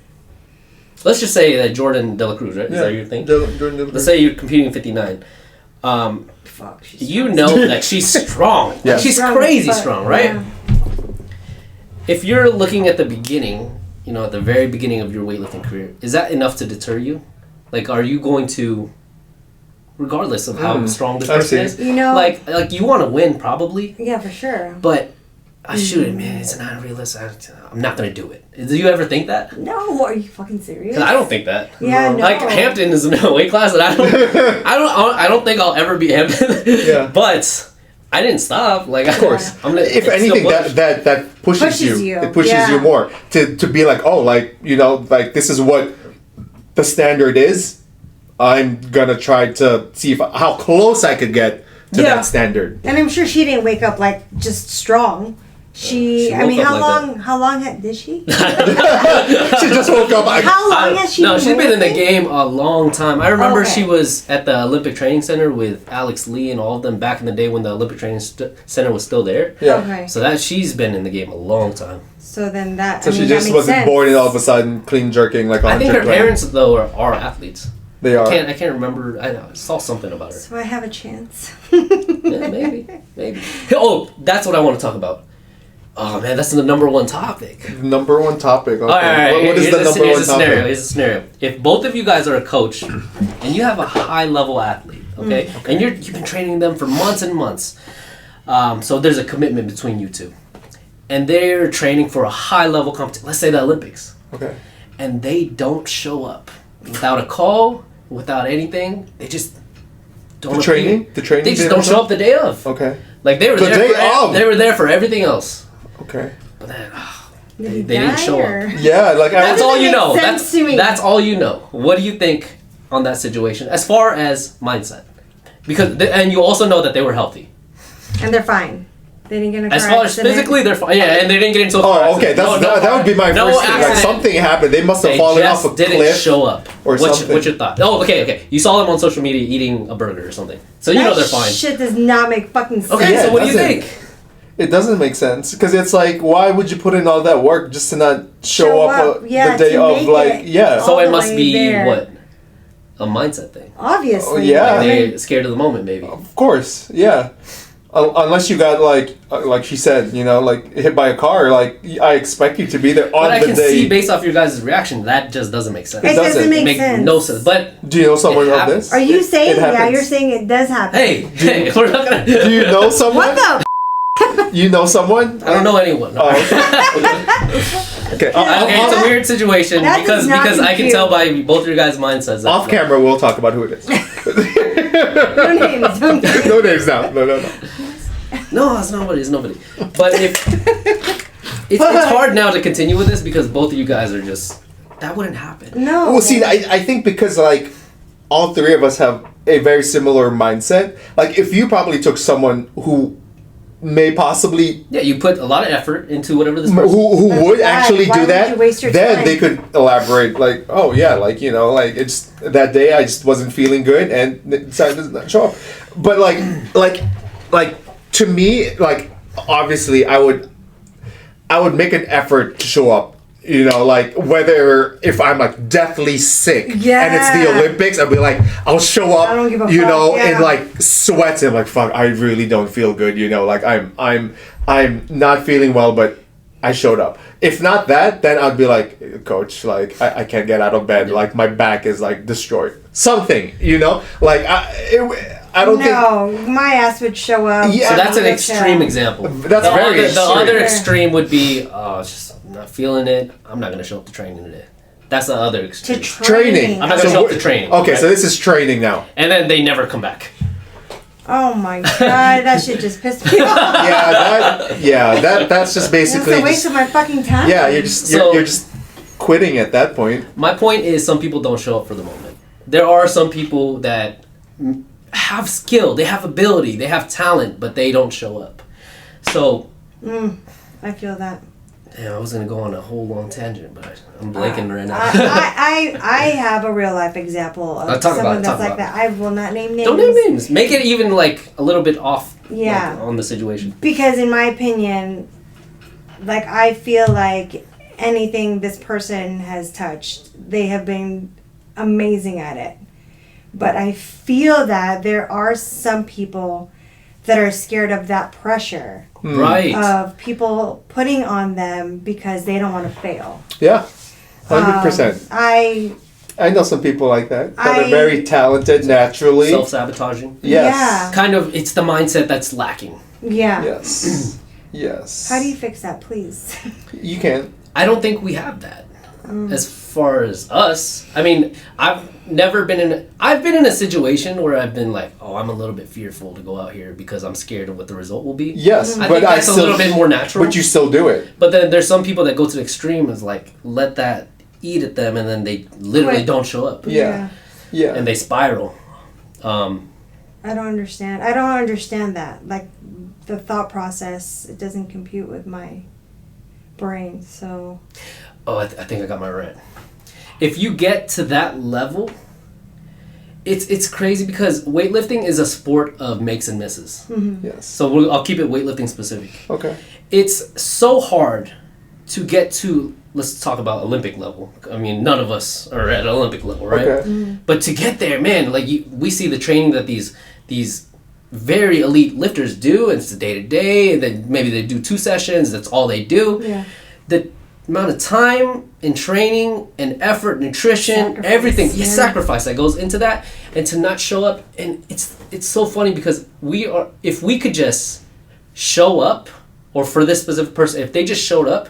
Let's just say that Jordan De La Cruz, right? Is that your thing? Jordan. Let's say you're competing in 59. Fuck, she's You know that she's strong. Yeah. Like, she's strong, crazy but- strong, right? yeah. If you're looking at the beginning, at the very beginning of your weightlifting career, is that enough to deter you? Like, are you going to, regardless of how strong this person is, like you want to win probably, Yeah, for sure. but shoot, man, it's not realistic. I'm not gonna do it. Do you ever think that? No, are you fucking serious? 'Cause I don't think that. Yeah, no. Like, Hampton is in a weight class, and I don't think I'll ever be Hampton. Yeah. But I didn't stop. Like, Of course. I'm gonna, If anything, that pushes you. It pushes you more to be like, oh, like, like, this is what the standard is. I'm gonna try to see how close I could get to that standard. And I'm sure she didn't wake up like just strong. She I mean, woke up how long did she? She just woke up. How long has she? No, she's been in the weightlifting? game a long time. I remember Okay. she was at the Olympic Training Center with Alex Lee and all of them back in the day when the Olympic Training Center was still there. Yeah. Okay. So she's been in the game a long time. So then that. So I mean, she that just makes wasn't sense. born and all of a sudden clean jerking like I think her 120. parents though are athletes. They are. I can't remember. I saw something about her. So I have a chance. Yeah, maybe. Oh, that's what I want to talk about. Oh man, that's the number one topic. Number one topic. Okay. All right. What is the number one topic? Here's a scenario. If both of you guys are a coach and you have a high level athlete, okay, and you've been training them for months and months, so there's a commitment between you two, and they're training for a high level competition. Let's say the Olympics. Okay. And they don't show up without a call, without anything. They just don't. The training. They just don't show up the day of. Okay. Like they were The there. day of. They were there for everything else. Okay. But then Did they he didn't die, show or- up. Yeah, like That's all you make know. sense to me. That's all you know. What do you think on that situation as far as mindset? Because and you also know that they were healthy. And they're fine. They didn't get in a As car far as accident. physically, they're fine. Yeah, and they didn't get into a car Oh, okay. accident. That would be my no first thing. Like, accident. something happened. They must have They fallen just off a didn't cliff. show up. or What's something. your thought? Oh, okay. You saw them on social media eating a burger or something, so you know they're fine. Shit does not make fucking sense. Okay, Yeah, so what do you doesn't. think? It doesn't make sense because it's like, why would you put in all that work just to not show Show up, up, yeah, the day to of? make Like, it. yeah. So All it the must way be there. what? A mindset thing. Obviously. Oh, yeah. I mean, They're scared of the moment, maybe. Of course, yeah. Unless you got like she said, like hit by a car, like I expect you to be there on But I the can day. see based off your guys' reaction, that just doesn't make sense. It doesn't make Make sense. no sense. But Do you know someone it of happens. this? Are you It saying? Yeah, happens. you're saying it does happen. hey, we're not gonna. Do you know someone? What the? You know someone? I don't know anyone. Oh, okay. Okay, it's a weird situation That because does not I can compute. tell by both of your guys' mindsets. that- Off camera, we'll talk about who it is. No names. Don't names. No names now. No. No, it's nobody. It's nobody. But it's hard now to continue with this because both of you guys are just that wouldn't happen. No. Well, see, I think because like all three of us have a very similar mindset. Like if you probably took someone who may possibly Yeah, you put a lot of effort into whatever this person. who would Why? actually Why do would that, you waste your then time? they could elaborate like, oh yeah, like like it's that day I just wasn't feeling good and decided to not show up. But like to me, like obviously I would make an effort to show up. Like whether if I'm like deathly sick and it's the Yeah. Olympics, I'll be like, I'll show up, I don't give a fuck, yeah. in like sweats and like, fuck, I really don't feel good, like I'm not feeling well, but I showed up. If not that, then I'd be like, coach, like I can't get out of bed, like my back is like destroyed. Something, like I don't think. No, my ass would show up. Yeah. So that's an Yeah. extreme example. That's the very other, The extreme. other extreme would be, just not feeling it. I'm not gonna show up to training today. That's the other To extreme. Training. I'm not gonna show up to training. Okay, right? so this is training now. And then they never come back. Oh my god, that shit just pissed me off. That's just basically. That's a waste just- of my fucking time. Yeah, you're just quitting at that point. My point is, some people don't show up for the moment. There are some people that have skill, they have ability, they have talent, but they don't show up. So, I feel that. yeah, I was gonna go on a whole long tangent, but I'm blanking right now. I have a real life example of Talk about someone it, that's talk like about that. I will not name names. Don't name names. Make it even like a little bit off. Yeah. like, on the situation. Because in my opinion, like I feel like anything this person has touched, they have been amazing at it. But I feel that there are some people that are scared of that pressure Right. of people putting on them because they don't want to fail. Yeah, 100%. I I know some people like that. That are I- very talented naturally. Self-sabotaging. Yes. Yeah. Kind of, it's the mindset that's lacking. yeah. Yes. Yes. How do you fix that, please? You can. I don't think we have that. As far as us, I mean, I've been in a situation where I've been like, oh, I'm a little bit fearful to go out here because I'm scared of what the result will be. Yes, I but think that's I a still, little bit more natural. But you still do it. But then there's some people that go to the extreme is like, let that eat at them, and then they literally Quit. don't show up. Yeah. Yeah. And they spiral. I don't understand. I don't understand that. Like, the thought process, it doesn't compute with my brain, so... Oh, I think I got my right. If you get to that level, it's crazy because weightlifting is a sport of makes and misses. Yes. So I'll keep it weightlifting specific. Okay. It's so hard to get to, let's talk about Olympic level. I mean, none of us are at Olympic level, right? Okay. But to get there, man, like we see the training that these very elite lifters do, and it's the day-to-day, and then maybe they do 2 sessions, that's all they do. Yeah. The amount of time and training and effort, nutrition, Sacrifice, everything, yeah. sacrifice that goes into that, and to not show up, and it's so funny because if we could just show up, or for this specific person, if they just showed up,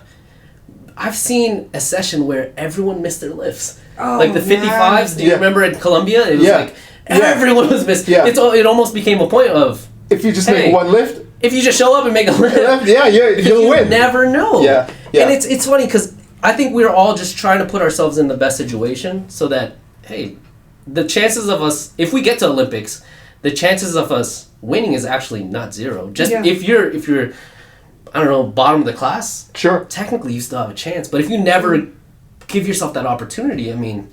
I've seen a session where everyone missed their lifts. Oh, like the 55s, do you Yeah. remember in Colombia? It was Yeah. like everyone was missing. Yeah. It almost became a point of, If you just Hey. make one lift, if you just show up and make a lift, you'll you win. never know. Yeah, yeah. And it's funny because I think we're all just trying to put ourselves in the best situation so that, hey, the chances of us, if we get to Olympics, the chances of us winning is actually not zero. Just Yeah. if you're I don't know, bottom of the class, Sure. technically you still have a chance. But if you never give yourself that opportunity, I mean,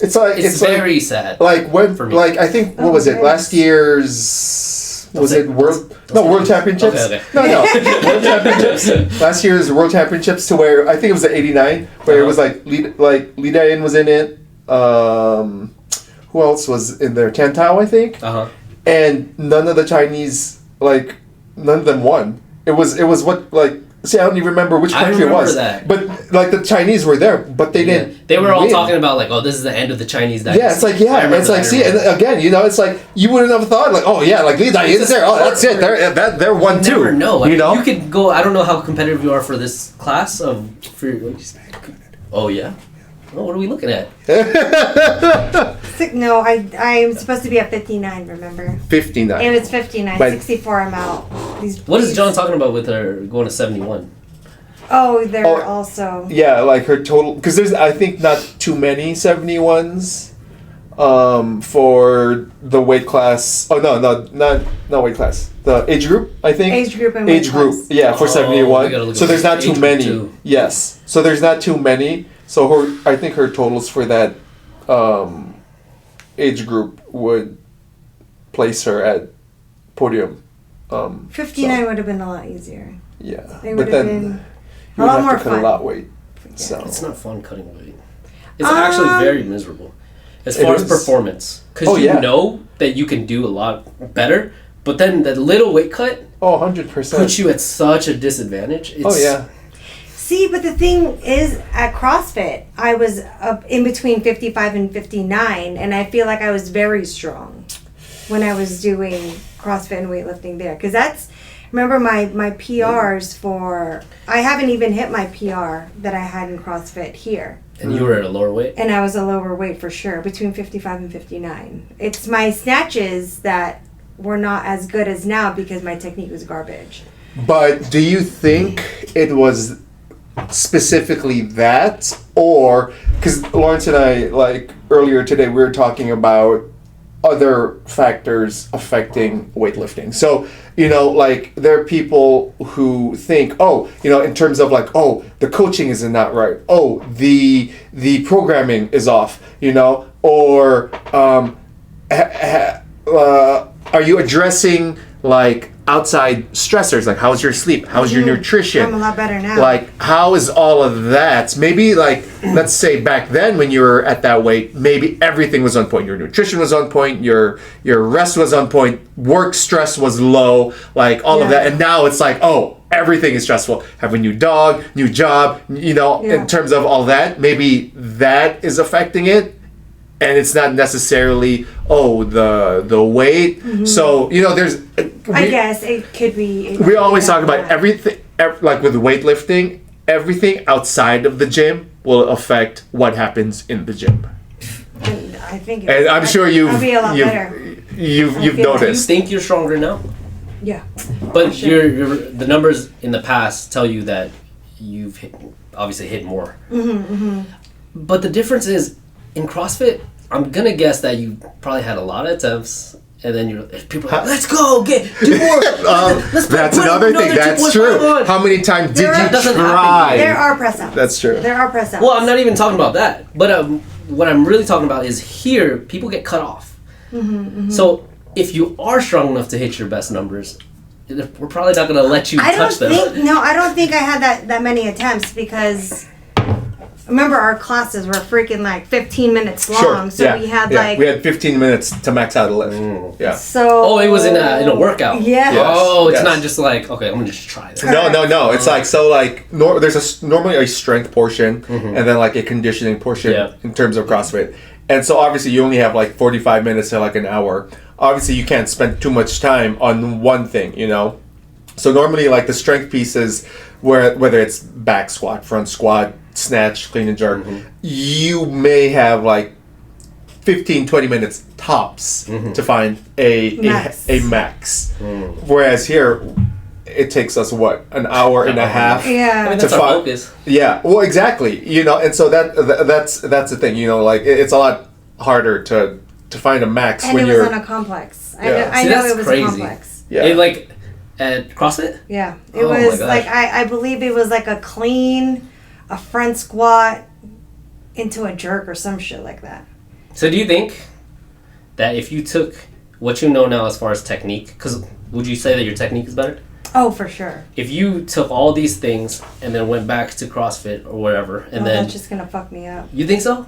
It's like it's very sad. like when for me. like I think what was it right. last year's was say- it world don't say world names. championships Okay. no world championships last year's world championships to where I think it was the 89 where it was like Lida In was in it who else was in there Tantau I think Uh-huh. and none of the Chinese, like, none of them won. It was what, like, see, I don't even remember which country it was. That. But, like, the Chinese were there, but they didn't They were all win. talking about, like, oh, this is the end of the Chinese dynasty. Yeah, it's like, it's like, see, and again, you know, it's like, you wouldn't have thought, like, oh, yeah, like, Li Dai is there. Oh, that's it. They're one, too. You never know. You know? You could go, I don't know how competitive you are for this class of... Oh, yeah? Oh, what are we looking at? No, I'm supposed to be at 59, remember? 59. It was 59. But- 64, I'm out. What is John talking about with her going to 71? Oh, they're also... Yeah, like her total, because there's, I think, not too many 71s for the weight class. Oh, no, not weight class. The age group, I think. Age group and weight Age group, class. yeah, for Oh, we 71. gotta look So at there's not age too group many. too. Yes. So there's not too many. So I think her totals for that age group would place her at podium. 59 would have been a lot easier. Yeah. They But would have then been you a lot would more have to cut fun. a lot of weight. So. It's not fun cutting weight. It's actually very miserable. As It far as is. performance. Because Oh, yeah. know that you can do a lot better, but then that little weight cut Oh, 100%. puts you at such a disadvantage. Oh, yeah. See, but the thing is, at CrossFit, I was up in between 55 and 59, and I feel like I was very strong when I was doing CrossFit and weightlifting there. Because remember my PRs for, I haven't even hit my PR that I had in CrossFit here. And you were at a lower weight? And I was a lower weight for sure, between 55 and 59. It's my snatches that were not as good as now because my technique was garbage. But do you think it was specifically that, or because Lawrence and I, like earlier today, we were talking about other factors affecting weightlifting. So, you know, like there are people who think, oh, you know, in terms of like, oh, the coaching is not right. Oh, the programming is off, you know, or are you addressing like outside stressors? Like, how's your sleep? How's your nutrition? I'm a lot better now. Like, how is all of that? Maybe, like, let's say back then when you were at that weight, maybe everything was on point. Your nutrition was on point. Your rest was on point. Work stress was low. Like, all of that. And now it's like, oh, everything is stressful. Have a new dog, new job, you know, in terms of all that. Maybe that is affecting it. And it's not necessarily, oh, the weight. Mm-hmm. So, you know, there's... I guess it could be... We always talk about everything, like with weightlifting, everything outside of the gym will affect what happens in the gym. And I think... And I'm sure I'll be a lot better. You've Do you noticed. think you're stronger now? Yeah. But the numbers in the past tell you that you've obviously hit more. Mm-hmm, mm-hmm. But the difference is, in CrossFit, I'm gonna guess that you probably had a lot of attempts, and then people are like, "Let's go, do more." That's another thing. That's true. How many times did you try? There are press ups. That's true. There are press ups. Well, I'm not even talking about that. But what I'm really talking about is here, people get cut off. Mm-hmm, mm-hmm. So if you are strong enough to hit your best numbers, we're probably not gonna let you touch them. I don't think I had that many attempts because. Remember, our classes were freaking like 15 minutes long, so we had we had 15 minutes to max out a lift. Yeah. So. It was in a workout. Yeah. Yes. Oh, it's not just like, okay, I'm gonna just try this. No. It's like, so like there's normally a strength portion and then like a conditioning portion in terms of CrossFit. And so obviously you only have like 45 minutes to like an hour. Obviously you can't spend too much time on one thing, you know. So normally like the strength pieces, whether it's back squat, front squat, snatch, clean and jerk, you may have like 15-20 minutes tops to find a max. Whereas here it takes us an hour and a half I mean, that's our focus. Yeah, well, exactly, you know. And so that's the thing, you know, like it's a lot harder to find a max and when it you're was on a complex. Yeah. I know it was crazy. a complex. Yeah. Like at CrossFit? Yeah. It was like I believe it was like a clean, a front squat into a jerk or some shit like that. So do you think that if you took what you know now as far as technique, because would you say that your technique is better? Oh, for sure. If you took all these things and then went back to CrossFit or whatever, and then that's just gonna fuck me up. You think so?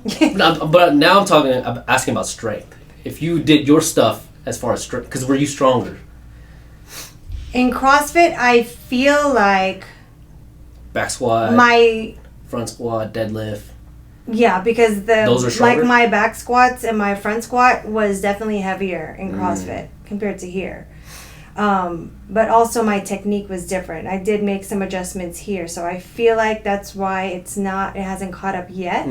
But now I'm asking about strength. If you did your stuff as far as strength? Because were you stronger? In CrossFit, I feel like Back squat, my front squat, deadlift. because Those are stronger? like my back squats and my front squat was definitely heavier in CrossFit compared to here. But also my technique was different. I did make some adjustments here, so I feel like that's why it hasn't caught up yet.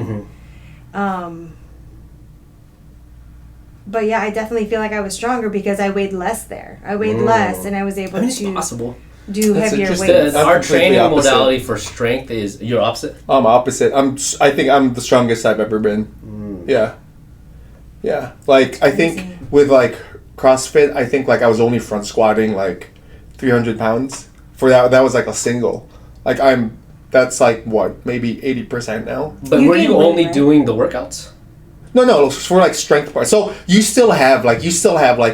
But yeah, I definitely feel like I was stronger because I weighed less there. I weighed less, and I was able It's to possible. do That's heavier interesting. weights. I'm Our completely training opposite. modality for strength is you're opposite. I'm opposite. I think I'm the strongest I've ever been. Yeah. Like I think with like CrossFit, I think like I was only front squatting like 300 pounds. For that was like a single. Like that's like what, maybe 80% now. But were gained you weight, only right? doing the workouts? No, for like strength part. So you still have like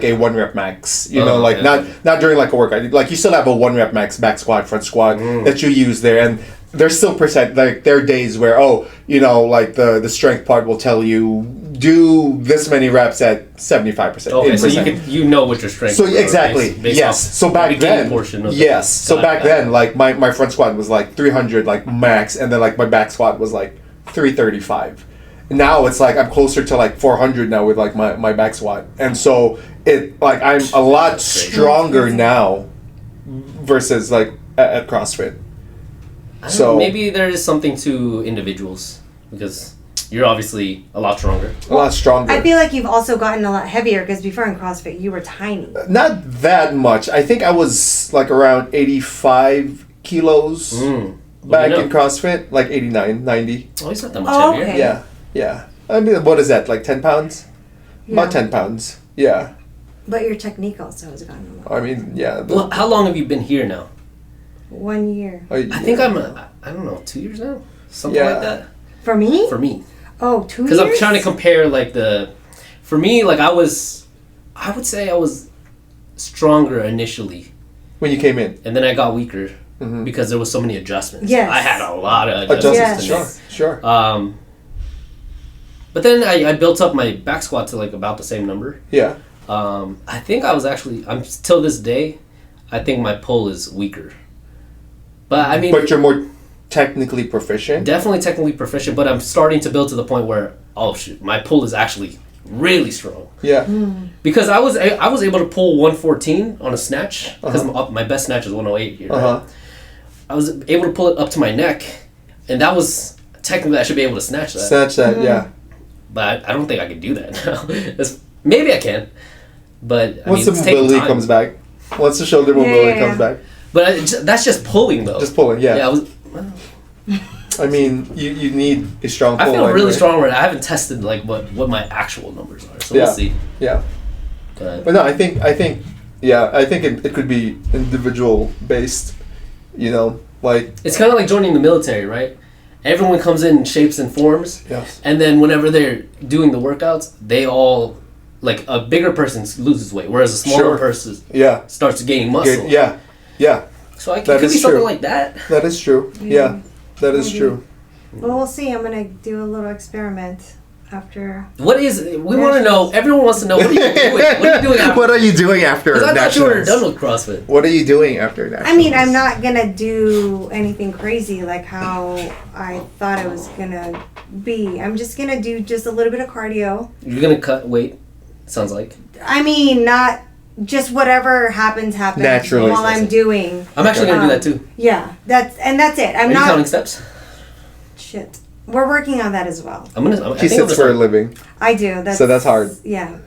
a 1 rep max, not during like a workout. Like you still have a 1 rep max back squat, front squat that you use there, and there's still like there are days where like the strength part will tell you do this many reps at 75%. Okay, so 80%. you know what your strength. So is, exactly, based yes. off So back the beginning then, portion of yes. the So back diet. then, like my front squat was like 300 like max, and then like my back squat was like 335. Now it's like I'm closer to like 400 now with like my back squat, and so it like I'm a lot stronger now versus like at CrossFit. I don't So know, maybe there is something to individuals because you're obviously a lot stronger. a lot stronger. I feel like you've also gotten a lot heavier because before in CrossFit you were tiny. Not that much. I think I was like around 85 kilos back in CrossFit, like 89, 90. Oh, he's not that much Oh, heavier. okay. Yeah. I mean, what is that? Like 10 pounds? Yeah. About 10 pounds. Yeah. But your technique also has gotten a lot. I mean, yeah. Well, how long have you been here now? 1 year. I think I don't know, 2 years now? Something Yeah. like that? For me? For me. Oh, 2 years? Because I'm trying to compare, like, for me, like, I would say I was stronger initially, when you came in. and then I got weaker because there was so many adjustments. Yes. I had a lot of adjustments. Yes. Sure. But then I built up my back squat to, like, about the same number. Yeah. I think I'm till this day, I think my pull is weaker. But, I mean... But you're more technically proficient? Definitely technically proficient, but I'm starting to build to the point where, oh, shoot, my pull is actually really strong. Yeah. Because I was able to pull 114 on a snatch, because my best snatch is 108 here. Right? I was able to pull it up to my neck, and that was technically I should be able to snatch that. Snatch that, yeah. But I don't think I could do that now. Maybe I can, but Once it's the taking mobility time. comes back. Once the shoulder mobility comes back. But that's just pulling though. Just pulling, yeah. Yeah, I mean, you need a strong pull. I feel really anyway. strong right now. I haven't tested like what my actual numbers are, so Yeah. we'll see. Yeah. But But no, I think it could be individual based, like it's kind of like joining the military, right? Everyone comes in shapes and forms, yes. and then whenever they're doing the workouts, they all, like a bigger person loses weight, whereas a smaller Sure. person Yeah. starts gaining muscle. Yeah. So it That could is be something true. like that. That is true. Yeah. That is Maybe. true. Well, we'll see. I'm going to do a little experiment after. We want to know, everyone wants to know, what are you doing? What are you doing after? What are you doing after Because I thought you were nationals? done with CrossFit. What are you doing after nationals? I mean, I'm not going to do anything crazy like how I thought it was going to be. I'm just going to do just a little bit of cardio. You're going to cut weight, sounds like. I mean, not just whatever happens Naturally. while I'm doing. I'm actually going to do that too. Yeah, that's it. I'm Are you not counting steps? shit. We're working on that as well. I She think I'm sits gonna for a start- living. I do. So that's hard. Yeah,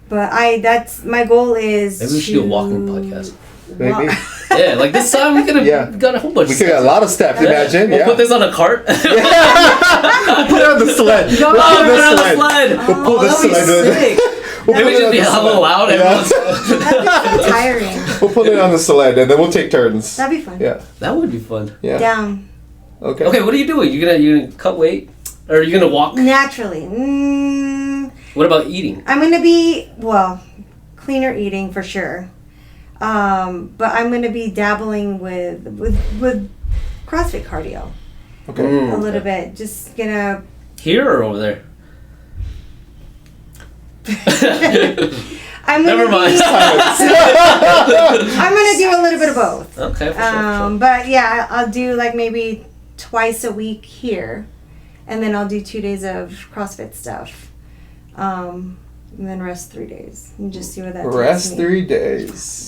but that's my goal is. Maybe we should do a walking podcast. Maybe. Yeah, like this time we could have Yeah. got a whole bunch We of could get a steps. lot of steps, imagine. We'll Yeah. put this on a cart. We'll put it on the sled. No, We'll put Oh, it we're on on the the sled. sled. We'll pull the That'd be sled. sick. We'll Maybe put it just on be the hella sled. loud. Yeah. Everyone's- That'd be tiring. We'll put it on the sled and then we'll take turns. That'd be fun. Yeah. That would be fun. Yeah. Down Okay. Okay, what are you doing? You're gonna cut weight, or are you gonna walk? naturally. What about eating? I'm gonna be cleaner eating for sure. But I'm gonna be dabbling with CrossFit cardio Okay. a little bit. Just gonna. Here or over there? I'm gonna Never mind. I'm gonna do a little bit of both. Okay, for sure. But yeah, I'll do like maybe twice a week here, and then I'll do 2 days of CrossFit stuff, and then rest 3 days and just see what that. Rest takes me. 3 days.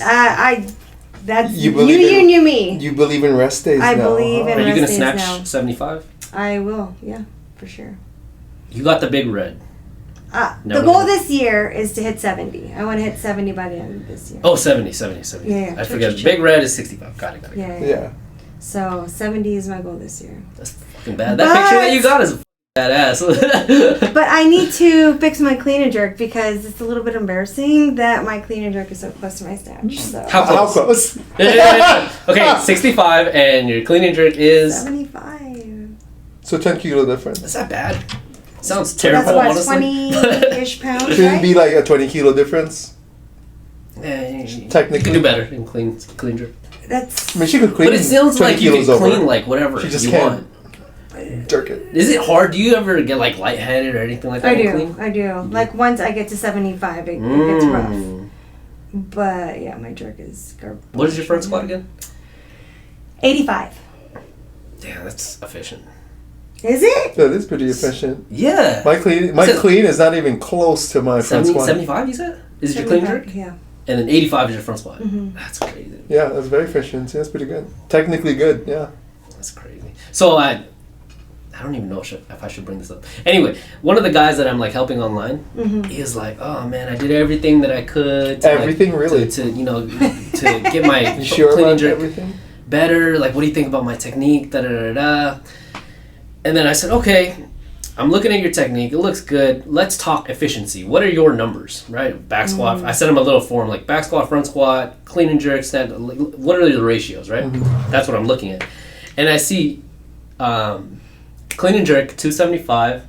That's You you believe knew me. You believe in rest days I now, believe huh? in Are you rest gonna days snatch now. 75? I will, yeah, for sure. You got the big red. The Never goal gonna- this year is to hit 70. I want to hit 70 by the end of this year. Oh, 70. Yeah, I forget. Big red is 65. Got it. Yeah. Yeah. So 70 is my goal this year. That's fucking bad. That picture that you got is badass. But I need to fix my clean and jerk because it's a little bit embarrassing that my clean and jerk is so close to my snatch. So How How close? close? Okay, 65 and your clean and jerk is... 75. So 10 kilo difference. Is that bad? Sounds That's terrible, what, honestly. 20-ish pounds, Shouldn't it right? be like a 20 kilo difference? Yeah, you Technically. could do better in clean jerk. That's I mean, she could clean. But it sounds 20 like you kilos can over. clean like whatever She just you can't. want. Jerk it. Is it hard? Do you ever get like lightheaded or anything like that? I when do. clean? I do. Like once I get to 75, it gets rough. But yeah, my jerk is garbage. What is your front squat again? 85. Yeah, that's efficient. Is it? That is pretty efficient. Yeah. My clean is not even close to my front 70, squat. 75 you said? Is it your clean 75, jerk? Yeah. And then 85 is your front squat. Mhm. That's crazy. Yeah, that's very efficient. Yeah, that's pretty good. Technically good. Yeah. That's crazy. So I don't even know if I should bring this up. Anyway, one of the guys that I'm like helping online, he is like, "Oh man, I did everything that I could. To, Everything, like, really? to to get my You sure clean and about jerk everything? better. Like, what do you think about my technique? Da da da da." And then I said, "Okay, I'm looking at your technique. It looks good. Let's talk efficiency. What are your numbers, right? Back squat." I sent him a little form like back squat, front squat, clean and jerk, stand. What are the ratios, right? That's what I'm looking at. And I see clean and jerk 275.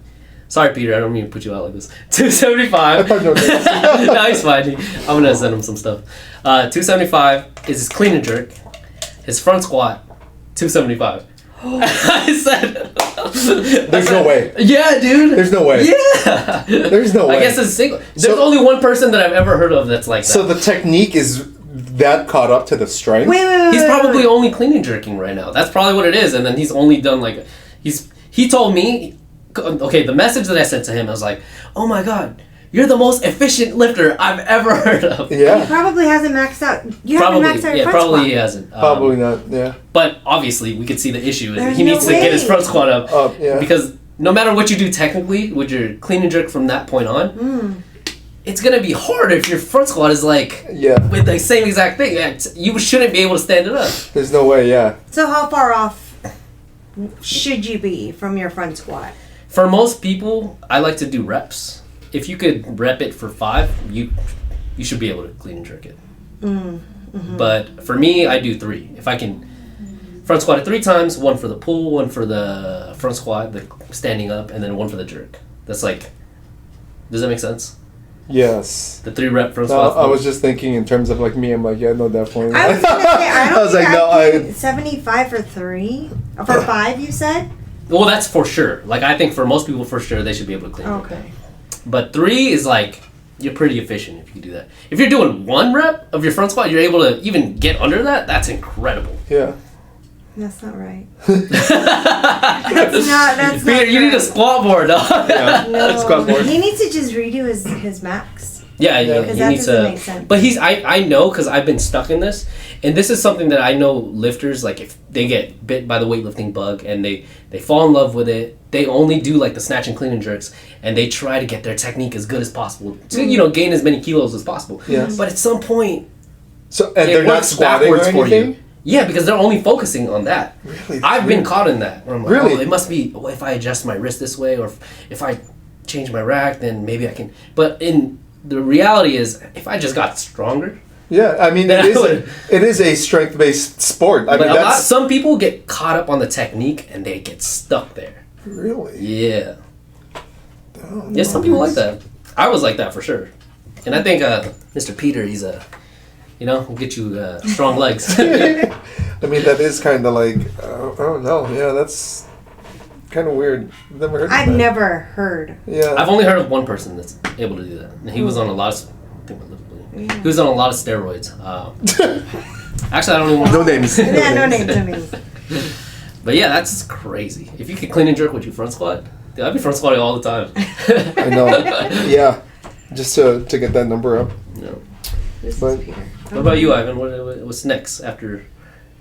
Sorry, Peter, I don't mean to put you out like this. 275. No, he's fine. I'm gonna send him some stuff. 275 is his clean and jerk. His front squat, 275. I said, There's no way. yeah, dude. There's no way. Yeah. There's no way. I guess it's single. There's So- only one person that I've ever heard of that's like that. So the technique is that caught up to the strength? Wait. He's probably only clean and jerking right now. That's probably what it is. And then he's only done like he told me, okay, the message that I sent to him, I was like, "Oh my god, you're the most efficient lifter I've ever heard of." He Yeah. probably hasn't maxed out. You Probably, haven't maxed out your yeah, front probably squat. he hasn't. Probably not. Yeah. But obviously, we could see the issue. There's He no needs to get his way. front squat up. Yeah. Because no matter what you do technically with your clean and jerk from that point on, it's gonna be hard if your front squat is like Yeah. with the same exact thing. You shouldn't be able to stand it up. There's no way. Yeah. So how far off should you be from your front squat? For most people, I like to do reps. If you could rep it for 5, you should be able to clean and jerk it. But for me, I do 3. If I can front squat it 3 times, 1 for the pull, 1 for the front squat, the standing up, and then 1 for the jerk. That's like, does that make sense? Yes. The 3 rep front No, squat. I was just thinking in terms of like me. I'm like, yeah, no, definitely. I was gonna say I don't I was think like, no, I can 75 for 3 or for 5. You said Well, that's for sure. Like, I think for most people, for sure, they should be able to clean and jerk. okay. But 3 is like, you're pretty efficient if you can do that. If you're doing 1 rep of your front squat, you're able to even get under that. That's incredible. Yeah. That's not right. That's Peter, not you need a right. squat board, dog. Yeah. No, Squat board. he needs to just redo his max. Yeah, Yeah. yeah, Because he that needs doesn't to. make sense. But I know because I've been stuck in this, and this is something that I know lifters, like if they get bit by the weightlifting bug and they fall in love with it, they only do like the snatch and clean and jerks, and they try to get their technique as good as possible to gain as many kilos as possible. Yes. But at some point, So and it they're not works squatting or backwards for anything. you. Yeah, because they're only focusing on that. Really? I've been caught in that. Where I'm like, Really? oh, it must be if I adjust my wrist this way, or if I change my rack, then maybe I can. But in the reality is, if I just got stronger, Yeah, I mean Then I would- it is a strength based sport. I but mean that's some people get caught up on the technique and they get stuck there. really. Yeah, Oh, yeah. Some people like that. I was like that for sure, and I think Mr. Peter, he's will get you strong legs. I mean that is kind of like I don't know. Yeah, that's kind of weird. Never heard. I've of that. never heard. Yeah. I've only heard of one person that's able to do that, and he was on a lot of. I think He was on a lot of steroids. Actually, I don't even want No names. Yeah, no names. But yeah, that's crazy. If you could clean and jerk, would you front squat? Dude, I'd be front squatting all the time. I know. Yeah, just to get that number up. No. This But- is Peter. What about you, Ivan? What's next after?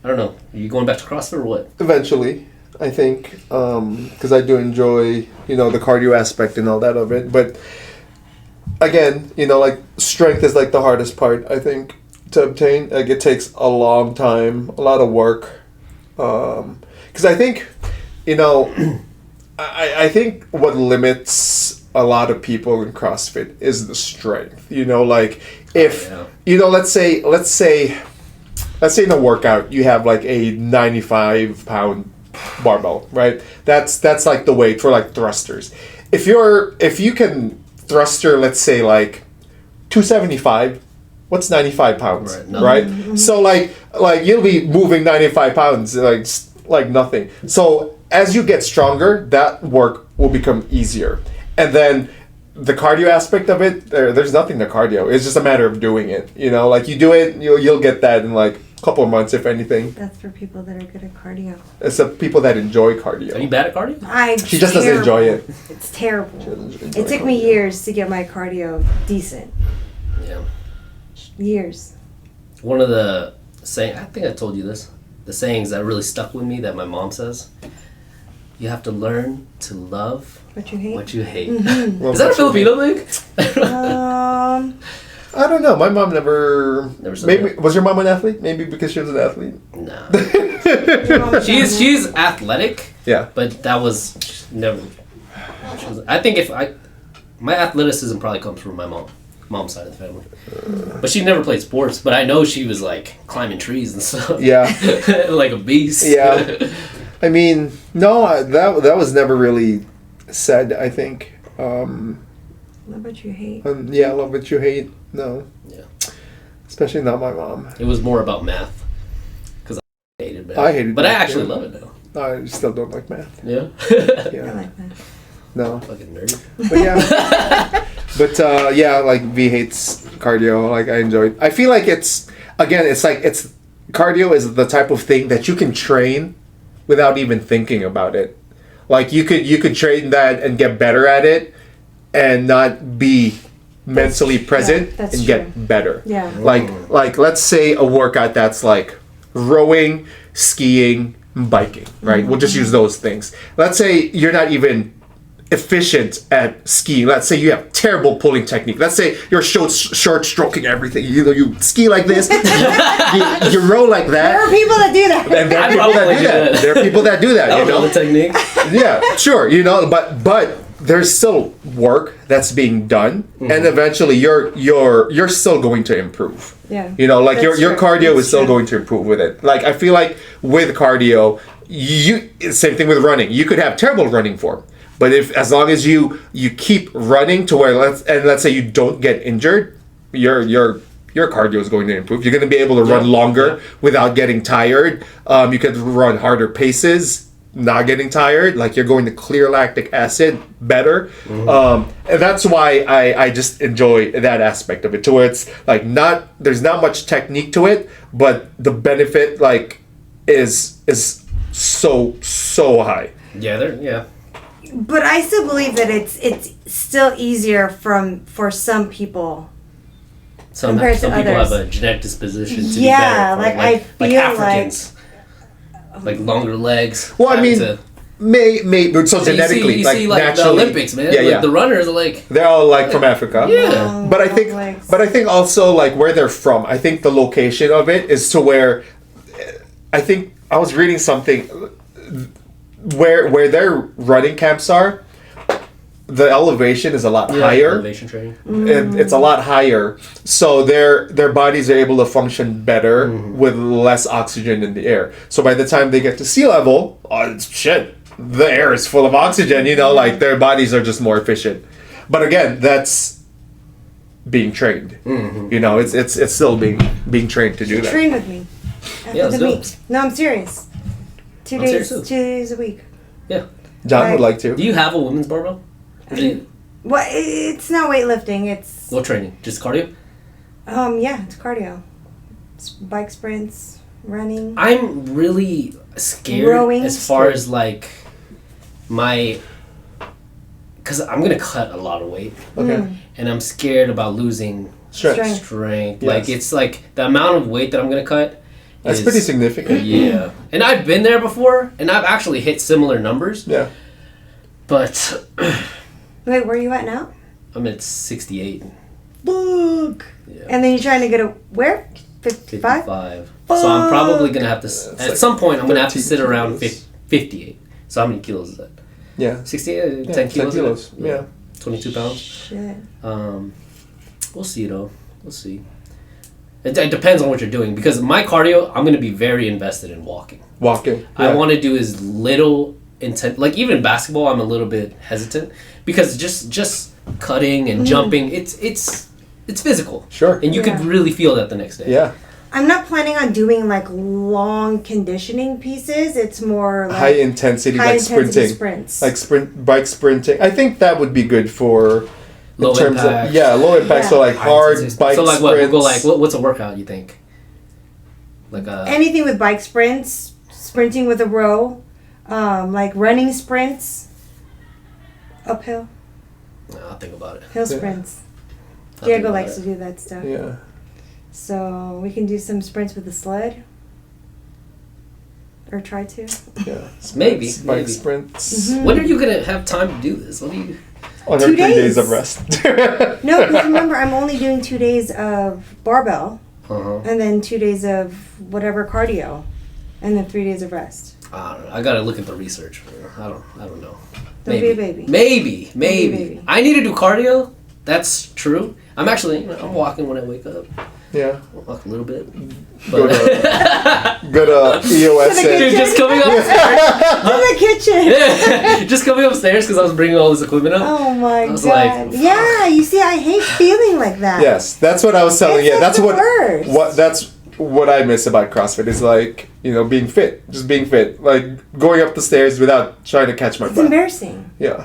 I don't know. Are you going back to CrossFit or what? Eventually, I think, because I do enjoy, the cardio aspect and all that of it. But again, like strength is like the hardest part, I think, to obtain. Like it takes a long time, a lot of work. Because I think, I think what limits a lot of people in CrossFit is the strength. Like if let's say in a workout you have like a 95-pound barbell, right? That's like the weight for like thrusters. If you can thruster, let's say like 275, what's 95 pounds, right? Mm-hmm. So like you'll be moving 95 pounds like nothing. So as you get stronger, that work will become easier. And then the cardio aspect of it, there's nothing to cardio. It's just a matter of doing it. Like you do it, you'll get that in like a couple of months, if anything. That's for people that are good at cardio. It's the people that enjoy cardio. Are you bad at cardio? She just doesn't enjoy it. It's terrible. doesn't enjoy It took me years to get my cardio decent. Yeah. Years. One of the I think I told you this. The sayings that really stuck with me that my mom says. You have to learn to love What you hate? what you hate. Mm-hmm. Well, Is that a Filipino thing? I don't know. My mom never Never said maybe that. Was your mom an athlete? Maybe because she was an athlete. Nah. Your mom was She's athletic, Yeah. but that was never. I think my athleticism probably comes from my mom's side of the family, but she never played sports. But I know she was like climbing trees and stuff. Yeah. Like a beast. Yeah. I mean, no, that was never really said, I think. Love what you hate. Yeah, love what you hate. No. Yeah. Especially not my mom. It was more about math, because I hated math. I hated but I math, actually yeah. love it now. I still don't like math. Yeah. I Yeah. like that. No. Fucking nerd. But yeah. But yeah, like V hates cardio. Like I enjoy it. I feel like it's cardio is the type of thing that you can train without even thinking about it. Like you could train that and get better at it and not be mentally present that's and true. get better. Yeah. Like let's say a workout that's like rowing, skiing, biking, right? We'll just use those things. Let's say you're not even efficient at skiing. Let's say you have terrible pulling technique. Let's say you're short stroking everything. You ski like this, you row like that. There are people that do that. And there are I people that probably do do that. that. There are people that do that. I don't know the technique. Yeah, sure. But there's still work that's being done, and eventually you're still going to improve. Yeah. Like That's your true. cardio That's is still true. going to improve with it. Like I feel like with cardio, same thing with running. You could have terrible running form, but as long as you keep running to where let's say you don't get injured, your cardio is going to improve. You're going to be able to run longer without getting tired. You could run harder paces, not getting tired. Like you're going to clear lactic acid better. And that's why I just enjoy that aspect of it, to where it's like there's not much technique to it, but the benefit like is so high. Yeah. But I still believe that it's still easier for some people. Some Compared to people others. have a genetic disposition to Yeah, be better. like, I feel Africans. Like longer legs. Well, I having mean, to- may so genetically, you like see, like naturally, the Olympics, man. Yeah, Like, yeah. the runners are like, They're all like from Africa. yeah. But I Long think, legs. also like where they're from. I think the location of it is to where, I think I was reading something where their running camps are. The elevation is a lot higher. Elevation training. It's a lot higher, so their bodies are able to function better with less oxygen in the air. So by the time they get to sea level, the air is full of oxygen. Like their bodies are just more efficient. But again, that's being trained. It's still being trained to do that. Train with me. After let's the do meet. it. No, I'm serious. I'm serious too. 2 days a week. Yeah. John would like to. Do you have a women's barbell? Well, it's not weightlifting. It's No training, just cardio. Yeah, it's cardio. It's bike sprints, running. I'm really scared Rowing. as far as like my, because I'm gonna cut a lot of weight, Okay. and I'm scared about losing Strength. strength. Yes. Like it's like the amount of weight that I'm gonna cut. That's is- pretty significant. Yeah, and I've been there before, and I've actually hit similar numbers. Yeah. But Wait, where are you at now? I'm at 68. Look. Yeah. And then you're trying to get a where? 55? 55. So I'm probably gonna have to. It's At like some point, I'm gonna have to 13 sit around kilos. 58. So how many kilos is that? Yeah. 68, Yeah, 10 kilos. 10 kilos. Yeah. 22 pounds. Shit. We'll see though. We'll see. It depends on what you're doing, because my cardio, I'm gonna be very invested in walking. Walking. I want to do as little intent. Like even basketball, I'm a little bit hesitant because just cutting and jumping, it's physical. Sure. And you could really feel that the next day. Yeah. I'm not planning on doing like long conditioning pieces. It's more like High intensity, high like intensity sprinting. sprints. Like bike sprinting. I think that would be good for Low in terms impact. of low impact. Yeah. So like hard bike So like what? sprints. We'll go like what's a workout you think? Like Anything with bike sprints, sprinting with a row, like running sprints, uphill, I'll think about it. hill Yeah. sprints. I'll think Diego about likes it. to do that stuff. Yeah. So we can do some sprints with the sled. Or try to. Yeah. Maybe, Bike maybe. sprints. Mhm. When are you gonna have time to do this? What do you? On our 2 3 days days. of rest. No, because remember, I'm only doing 2 days of barbell, Uh-huh. and then 2 days of whatever cardio, and then 3 days of rest. I don't know. I gotta look at the research. I don't know. Don't be a baby. Maybe. be a baby. I need to do cardio. That's true. I'm actually, I'm walking when I wake up. Yeah. I'll walk a little bit. Go But to EOS To the and dude, just coming upstairs. In the kitchen! Yeah, just coming upstairs because I was bringing all this equipment up. Oh my I was god. like, Yeah, you see, I hate feeling like that. yes, that's what I was telling It's you. like That's the what worst. that's what I miss about CrossFit is like, being fit. Just being fit. Like going up the stairs without trying to catch my It's breath. embarrassing. Yeah.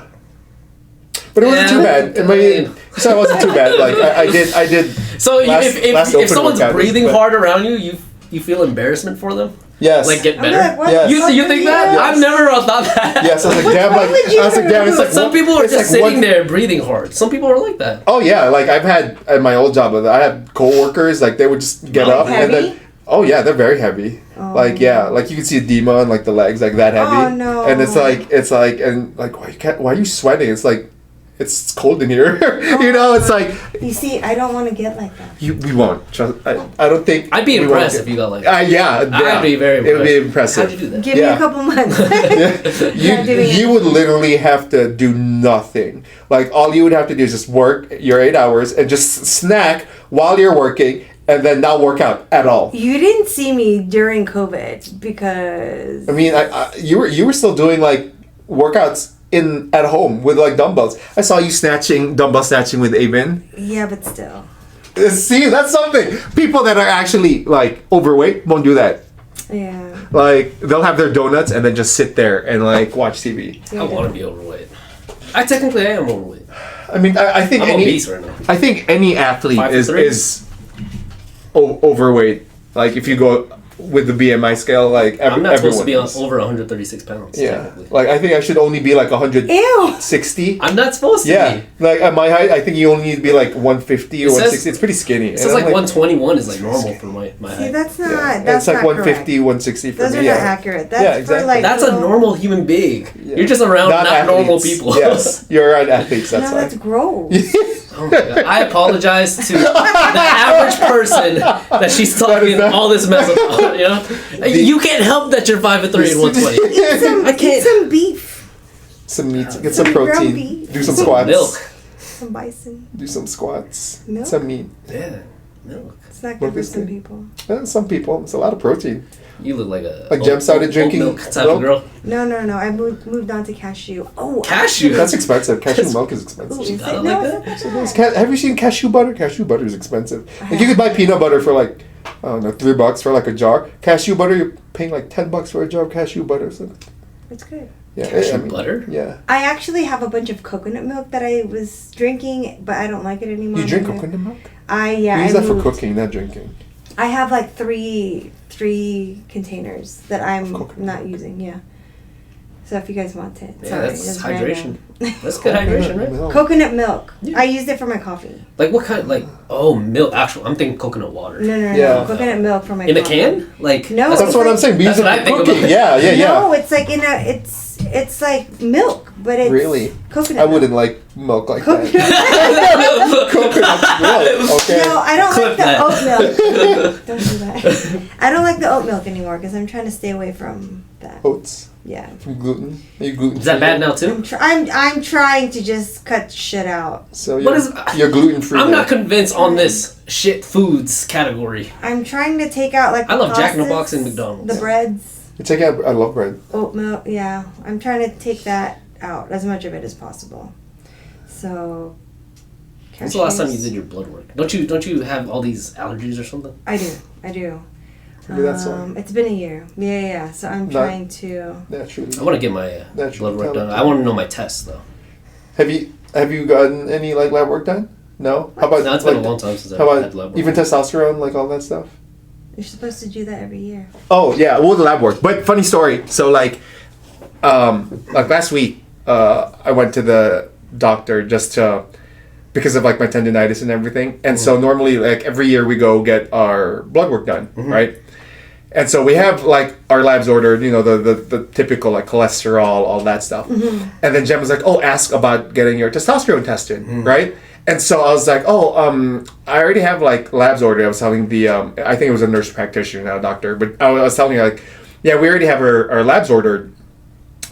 But it wasn't Yeah, too bad. I mean, so it wasn't too bad. Like I did. So Last if open someone's workout was breathing good. hard around you, you feel embarrassment for them? Yes. Like get I'm better? like, what Yes. the fuck You are think that? Yes. I've never thought that. Yes, I was like, What's damn, wrong like with you? I was like, damn, it's like Some people are it's just like sitting one- there breathing hard. Some people are like that. Oh yeah, like I've had at my old job, I had coworkers like they would just get up and Heavy? then. Oh yeah, they're very heavy. Oh. Like like you can see edema on like the legs, like that heavy. Oh, no. And it's like and like why are you sweating? It's like it's cold in here. It's like You see, I don't want to get like that. we won't. Trust, I don't think I'd be we won't impressed get- if you got like that. yeah, I'd be very impressed. It would be impressive. How'd you do that? Give me Yeah. a couple months. You, Not doing it. you would literally have to do nothing. Like all you would have to do is just work your 8 hours and just snack while you're working and then not work out at all. You didn't see me during COVID because I mean, you were still doing like workouts at home with like dumbbells. I saw you dumbbell snatching with Avon. yeah, but still. See, that's something. People that are actually like overweight won't do that. Yeah. Like they'll have their donuts and then just sit there and like watch TV. I want to be overweight. I am overweight. I mean, I think I'm any obese right now. I think any athlete 5'3". is overweight. Like if you go with the BMI scale, like I'm not supposed to be everyone is. over 136 pounds. Yeah, technically. like I think I should only be like 160. Ew. I'm not supposed to Yeah, be. like at my height, I think you only need to be like 150 or It says- 160. It's pretty skinny. It says like 121 is like normal for my See, height. that's not. Yeah. That's It's like not 150, correct. 160 for Those me. are yeah. not accurate. That's Yeah, exactly. for like. That's a little- normal human being. Yeah. You're just around not normal athletes. people. Yes, you're around athletes. That's No, why. that's gross. Oh my God. I apologize to the average person that she's talking not- all this mess about. You can't help that you're 5'3" and 120. I can't- Eat some beef, Some meat, get some Some ground protein, beef. do some Some squats. Milk. some bison. Do some squats. Milk? Some meat. Yeah, milk. It's not What good for is some it? people. Some people, it's a lot of protein. You look like a Like Jem started drinking milk type milk? of girl. No. I moved on to cashew. Oh, Cashew. That's expensive. Cashew That's- milk is Ooh, expensive. is got it? it No, like it's that? not that bad. Have you seen cashew butter? Cashew butter is expensive. Like you could buy peanut butter for like, I don't know, $3 for like a jar. Cashew butter, you're paying like $10 for a jar of cashew butter. So It's good. Yeah, Cashew butter? Yeah. I actually have a bunch of coconut milk that I was drinking, but I don't like it anymore. You drink coconut milk? I We use that for moved. cooking, not drinking. I have like three containers that I'm Coconut not using. Yeah. So if you guys want it, Yeah, sorry, that's it's hydration. random. That's good hydration, right? Milk. Coconut milk. Yeah. I used it for my coffee. Like what kind? Like milk. Actual. I'm thinking coconut water. No. Yeah. Coconut milk for my In a coffee. can? Like No. That's it's what I'm like- saying. We use That's it what I for think cooking. about. Yeah. No, it's like it's like milk, but it's Really? coconut. I wouldn't like milk like that. Coconut. Coconut milk. Okay. No, I don't Clip like the that. oat milk. Don't do that. I don't like the oat milk anymore because I'm trying to stay away from that. Oats Yeah. from gluten. Are you gluten? Is that bad now too? I'm trying to just cut shit out. So What you're gluten free. I'm not convinced on this shit foods category. I'm trying to take out like I the love Jack in the pastas, Box and McDonald's. the breads, You take out. I love bread. oat milk. Yeah, I'm trying to take that out as much of it as possible. So. When's the last time you cashews- did your blood work? Don't you have all these allergies or something? I do. Maybe that's all. It's been a year. Yeah. So I'm trying to. Naturally. I want to get my That's blood work true. done. I want to know my tests though. Have you gotten any like lab work done? No. How about No, it's been a long time since How I've had about lab work. even testosterone, like all that stuff? You're supposed to do that every year. Oh yeah, well the lab work. But funny story. So like last week, I went to the doctor just to because of like my tendonitis and everything. And so normally like every year we go get our blood work done, right? And so we have like our labs ordered, you know, the typical like cholesterol, all that stuff. And then Jem was like, "Oh, ask about getting your testosterone tested," right? And so I was like, "Oh, I already have like labs ordered." I was telling the I think it was a nurse practitioner, not a doctor, but I was telling her like, "Yeah, we already have our labs ordered."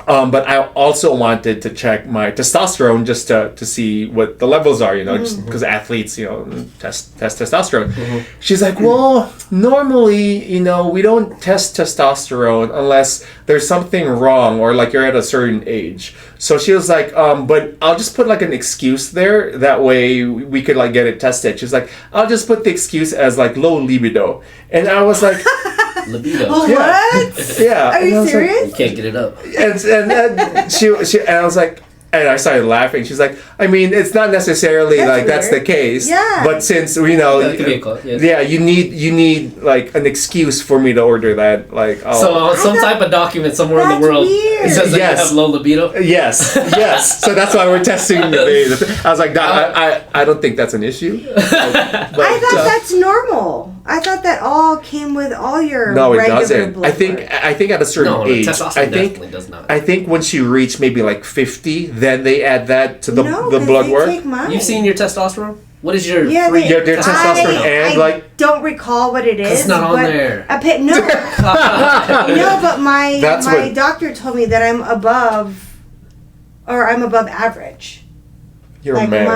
But I also wanted to check my testosterone just to see what the levels are, you know, just because athletes, you know, test testosterone. She's like, well, normally, you know, we don't test testosterone unless there's something wrong or like you're at a certain age. So she was like, but I'll just put like an excuse there. That way we could like get it tested. She's like, I'll just put the excuse as like low libido. And I was like, Libido. Oh, Yeah. what? yeah. Are And I you was like, serious? You can't get it up. and she and I was like, and I started laughing. She's like, I mean, it's not necessarily That's like that's the weird. case. Yeah. But since you know, That could be a cause, yes. yeah, you need like an excuse for me to order that. Like, oh, So on some thought- type of document somewhere in the That's world, weird. it says that Yes. you have low libido. yes. So that's why we're testing the I was like, Doc, I don't think that's an issue. But, I thought that's normal. I thought that all came with all your no, it regular doesn't. blood I think work. at a certain No, age, testosterone I think. definitely does not. I think once you reach maybe like 50, then they add that to the No, the 'cause blood they work. take mine. You've seen your testosterone? What is your Yeah, free they- Your testosterone and I like don't recall what it is. It's not on but there. No, no, but my That's my what- doctor told me that I'm above average. you're Like a man.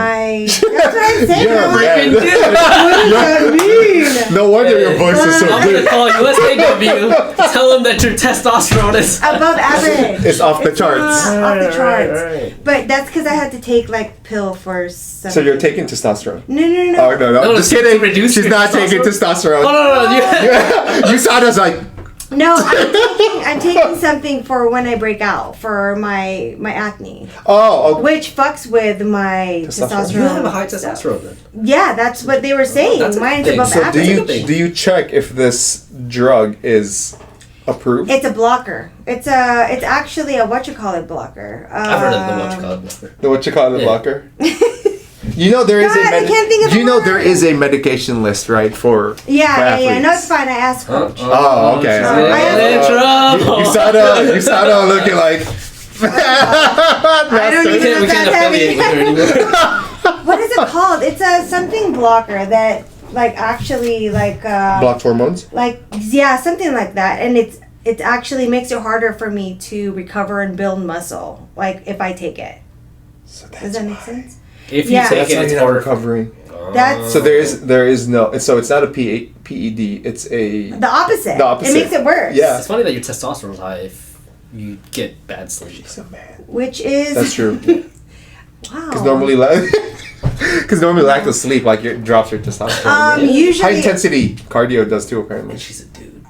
that's what I'm saying. You're a I'm like, man. what does that mean? No wonder your voice is so I'm gonna good. call USAW. Tell them that your testosterone is. Above average. It's off the charts. Off the charts. Alright. But that's because I had to take like pill for some. So you're taking testosterone? No. Oh no, No, just to kidding. reduce She's your not taking testosterone? testosterone. Oh no. You saw us like No, I'm taking something for when I break out for my acne, oh. which fucks with my testosterone. You have a high stuff. testosterone then. Yeah, that's what they were saying. that's a Mine's thing. above So average. do you check if this drug is approved? It's a blocker. It's actually a whatchamacallit blocker. I've heard of the whatchamacallit. The what you call it, Yeah. blocker? You know there is God, I can't think of the you know word. there is a medication list, right? For Yeah. No, athletes. it's fine. I asked coach. Oh, okay. She's I in trouble. You sound all looking like. I don't even know We if can't that's affiliate with her heavy. anymore. What is it called? It's a something blocker that like actually like Blocked hormones. like yeah, something like that, and it actually makes it harder for me to recover and build muscle. Like if I take it. So Does that make sense? If you Yeah. take That's it, why it's you're not harder. recovering. That's So there is no. So it's not a PED. It's a. the opposite. The opposite. It makes it worse. Yeah. It's funny that your testosterone is high if you get bad sleep. He's a man. Which is That's true. wow. Because normally lack of sleep like it drops your testosterone. Usually High intensity cardio does too apparently. And she's a dude.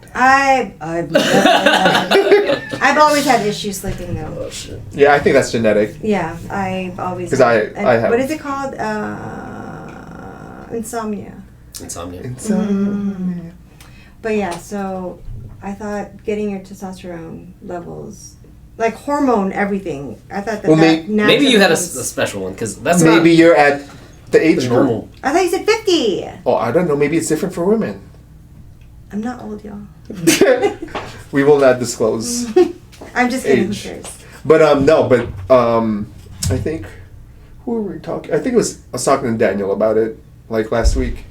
I've always had issues sleeping though. Oh shit. Yeah, I think that's genetic. Yeah, I've always. 'Cause I have. What is it called? Insomnia. Insomnia. Mm-hmm. But yeah, so I thought getting your testosterone levels, like hormone everything. I thought that. Well, Maybe you had a was- special one because that's Maybe not you're at the age the group. normal. I thought you said 50. Oh, I don't know. Maybe it's different for women. I'm not old, y'all. We will not disclose. I'm just kidding. Who Age. cares? But I think who were we talking? I think I was talking to Daniel about it like last week.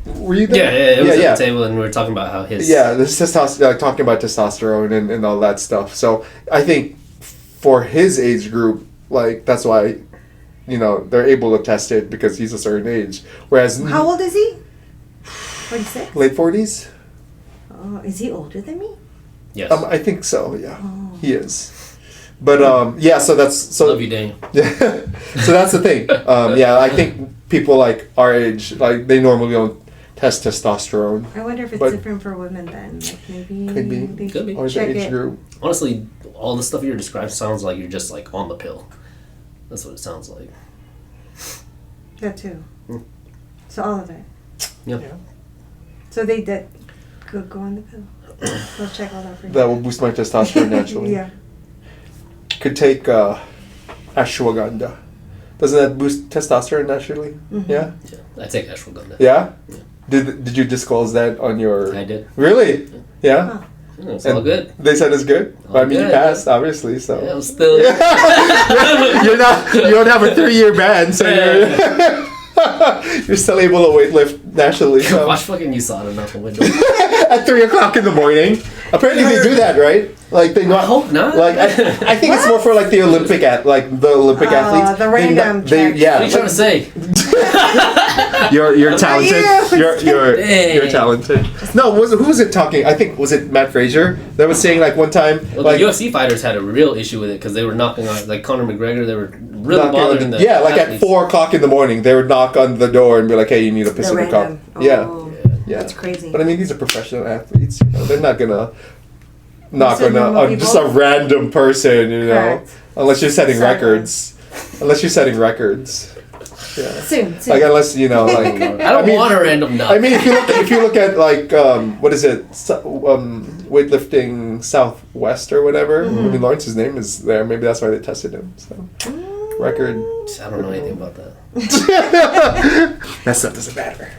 Were you there? Yeah, it was at the table and we were talking about how his this testosterone, like talking about testosterone and all that stuff. So I think for his age group, like that's why, they're able to test it because he's a certain age. Whereas How old is he? 46? late 40s. Oh, is he older than me? yes. I think so. Yeah, Oh. he is. But so that's Love you, Daniel. so that's the thing. I think people like our age, like they normally don't test testosterone. I wonder if it's But- different for women then. Like maybe Could be. they Could be. should Or the check age it. group. Honestly, all the stuff you're describing sounds like you're just like on the pill. That's what it sounds like. That too. Hmm. So all of it. Yep. Yeah. So they did go on the pill. We'll check all that for you. That will boost my testosterone naturally. Yeah. Could take ashwagandha. Doesn't that boost testosterone naturally? Mhm. Yeah. Yeah, I take ashwagandha. Yeah. Yeah. Did you disclose that on your? I did. Really? Yeah. Huh. Yeah, it's all good. They said it's good. All But I mean, you good. passed obviously, so. Yeah, I'm still. You're not. You don't have a 3-year ban, so you're still able to weightlift naturally. So. Watch fucking USAW enough the window. At 3:00 in the morning. Apparently they do that, right? Like they not. I hope not. Like I think it's more for like the Olympic athletes. The random They tracks. yeah. What are you trying to say? You're talented. you? You're talented. No, who was it talking? I think was it Matt Frazier that was saying like one time Well, like the UFC fighters had a real issue with it because they were knocking on, like Conor McGregor, they were really knocking on bothering the- the yeah, like athletes. at 4:00 in the morning, they would knock on the door and be like, "Hey, you need a piss The in the cup." random. Yeah, Oh, yeah, That's crazy. But I mean, these are professional athletes. They're not gonna knock So normal on just a people? random person, Correct. unless you're setting Sadly. records. Unless you're setting records. Yeah. Soon. Like unless like I don't want a random knock. I mean, if you look at like what is it, weightlifting Southwest or whatever. I mean, Lawrence's name is there. Maybe that's why they tested him. So record. I don't know anything about that. That stuff doesn't matter.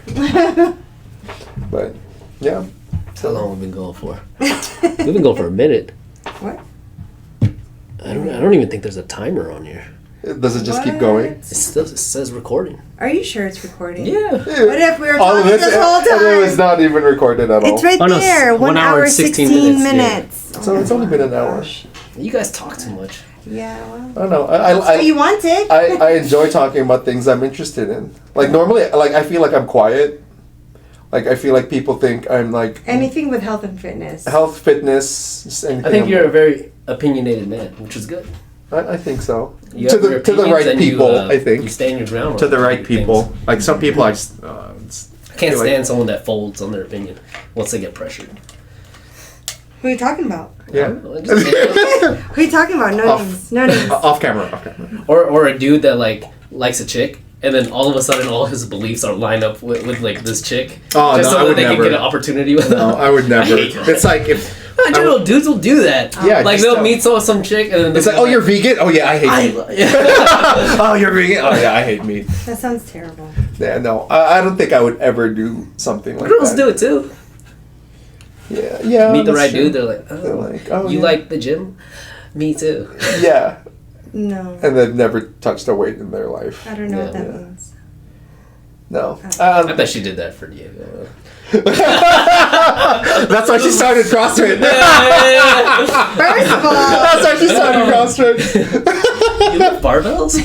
But yeah. How long have we been going for? We've been going for a minute. What? I don't even think there's a timer on here. Does it just keep going? It says recording. Are you sure it's recording? Yeah. What if we were All of talking it, this whole and it was time? not even recorded at all. It's right Oh, no, there. 1 hour and 16 minutes, yeah. minutes. So it's only been an hour. You guys talk too much. Yeah, well. I don't know. That's what you wanted. I enjoy talking about things I'm interested in. Like normally, like I feel like I'm quiet. Like I feel like people think I'm like Anything with health and fitness. health, fitness. Just anything I think I'm you're a like. very opinionated man, which is good. I think so. You To have your the opinions right and people, you, I think. You stand your ground. To on the right things. people. Like some people, I just. I can't feel like- stand someone that folds on their opinion once they get pressured. Who are you talking about? Yeah. I'm just saying. Who are you talking about? No Off. names. No names. Off camera. Off camera. or a dude that like likes a chick, and then all of a sudden all his beliefs are lined up with like this chick, Oh, just no, so I that would they never. can get an opportunity with No, them. I would never. hate that. It's like if. I do know dudes will do that. Yeah, like just they'll tell- meet some chick, and then It's like, oh, you're vegan? Oh, yeah, I hate meat. yeah. Oh, you're vegan? Oh, yeah, I hate meat. That sounds terrible. Yeah, no, I don't think I would ever do something like Girls that. do it too. Yeah, yeah. Meet the that's right true. dude, they're like, oh, They're like, oh, you yeah. like the gym? Me too. Yeah, No. and they've never touched a weight in their life. I don't know what Yeah. that Yeah. means. No. I bet she did that for Diego. That's why she started CrossFit. First of all, That's why she started CrossFit. You lift barbells?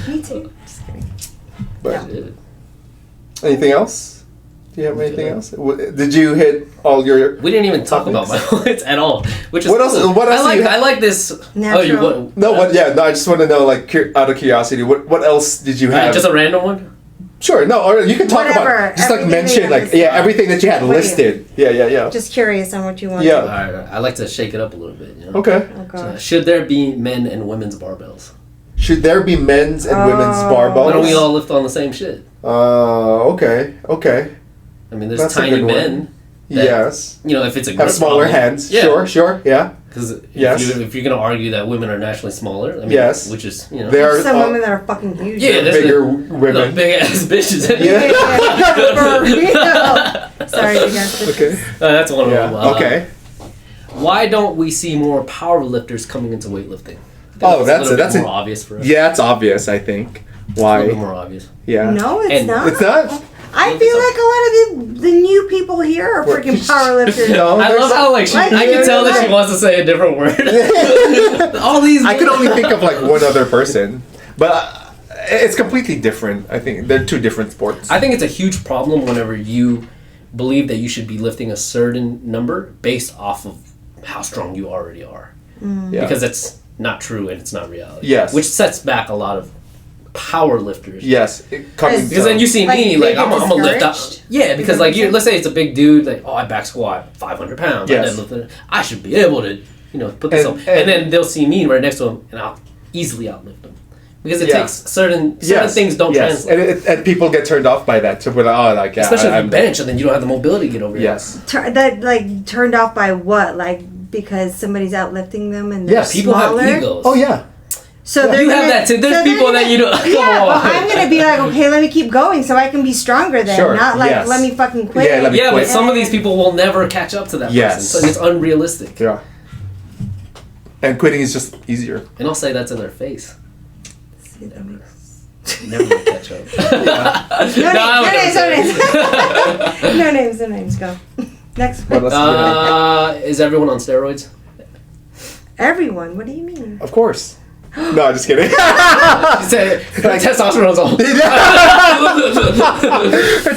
me too. Just kidding. But Dude. anything else? Do you have anything else? Did you hit all your? We didn't even talk about my Topics? points at all, which is What else- cool. what else do you I like this. Natural. Oh, you what? No, what? Yeah, no. I just want to know, like, out of curiosity, what else did you have? Just a random one. Sure, no, or you can talk Whatever, about, just like everything mention, they like, have yeah, everything that you had What do you- listed. Yeah. Just curious on what you want. Yeah. All right. I like to shake it up a little bit. You know? Okay. Oh gosh. Should there be men and women's barbells? Should there be men's and women's barbells? Why don't we all lift on the same shit? Okay. I mean, there's That's a tiny good one. men. That, Yes. You know, if it's a Have grip smaller problem, hands. Yeah. Sure, yeah. Because Yes. if you're going to argue that women are naturally smaller, I mean, Yes. which is, you know. There are There's some women that are fucking huge. Yeah, there's bigger the women. big ass bitches. Yeah. For real. Sorry, big ass bitches. Okay. That's one of them. Yeah. Okay. Why don't we see more power lifters coming into weightlifting? Oh, That's a little bit a- more obvious for us. Yeah, it's obvious, I think. It's a little bit Why? more obvious. Yeah. No, it's And not. It's not? I feel like a lot of the new people here are freaking powerlifters. No. I love how like Like, I can you're tell that she right. wants to say a different word. All these. I could only think of like one other person. But it's completely different. I think they're two different sports. I think it's a huge problem whenever you believe that you should be lifting a certain number based off of how strong you already are, Yeah. because that's not true and it's not reality. Yes. Which sets back a lot of power lifters. Yes. Coming Because then you see Like, me, they like, get I'm a lift up. discouraged? Yeah, because, like, let's say it's a big dude, like, oh, I back squat 500 pounds. Yes. I should be able to, put this And- up. And then they'll see me right next to him, and I'll easily outlift them. Because it Yeah. takes certain things don't translate. And people get turned off by that. So we're like, oh, like, yeah. Especially if I'm- you bench, and then you don't have the mobility to get over it. Yes. That like turned off by what? Like because somebody's outlifting them and they're Yes. People smaller? have egos. Oh, yeah. So Yeah. they're You have gonna- that too. There's so they're people that gonna- you don't. Come Yeah, on. but I'm gonna be like, okay, let me keep going so I can be stronger then. Sure, Not like yes. let me fucking quit. Yeah, let me Yeah, but quit. some of these people will never catch up to that Yes. person. So it's unrealistic. Yeah. And quitting is just easier. And I'll say that's in their face. See, that makes- Never gonna catch up. No names, no names. No names, go. Next Well, one. that's Is everyone on steroids? Everyone, what do you mean? of course. No, I'm just kidding. Testosterone's all. It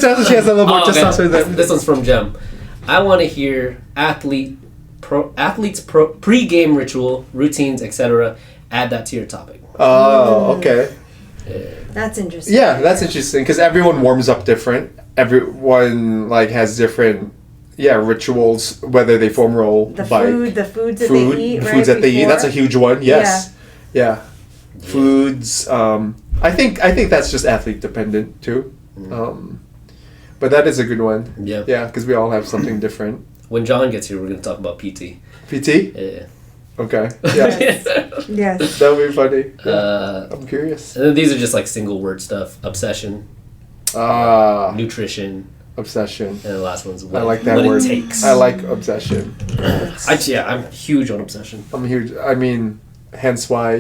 sounds like she has a little more Oh, okay. testosterone than. This one's from Jem. I want to hear athletes' pre-game ritual, routines, etc. Add that to your topic. Oh, okay. That's interesting. Yeah, that's interesting because everyone warms up different. Everyone like has different, rituals. Whether they foam roll, The bike, foods that food, they eat, the right foods that they eat. before. That's a huge one. Yes. Yeah. Foods. I think that's just athlete dependent too. But that is a good one. Yeah. Yeah, because we all have something different. When John gets here, we're going to talk about PT. PT. Yeah. Okay. Yeah. Yes. That would be funny. Yeah. I'm curious. And then these are just like single word stuff. Obsession, nutrition, Obsession. and the last one's I what, like that what word. it takes. I like obsession. I'm huge on obsession. I'm huge. I mean, hence why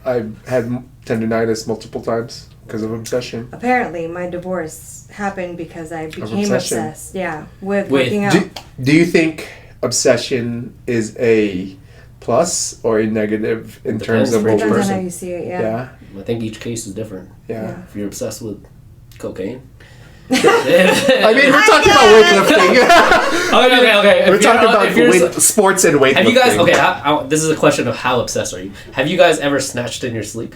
I've had tendonitis multiple times because of obsession. Apparently, my divorce happened because I became obsession. obsessed. Yeah, with With- working out. Do you think obsession is a plus or a negative in terms Depends of for what each Depends on person. how you see it. Yeah. Yeah. I think each case is different. Yeah. If you're obsessed with cocaine. I mean, we're talking about weightlifting. Okay. We're talking about sports and weightlifting. Have you guys? Okay, this is a question of how obsessed are you? Have you guys ever snatched in your sleep?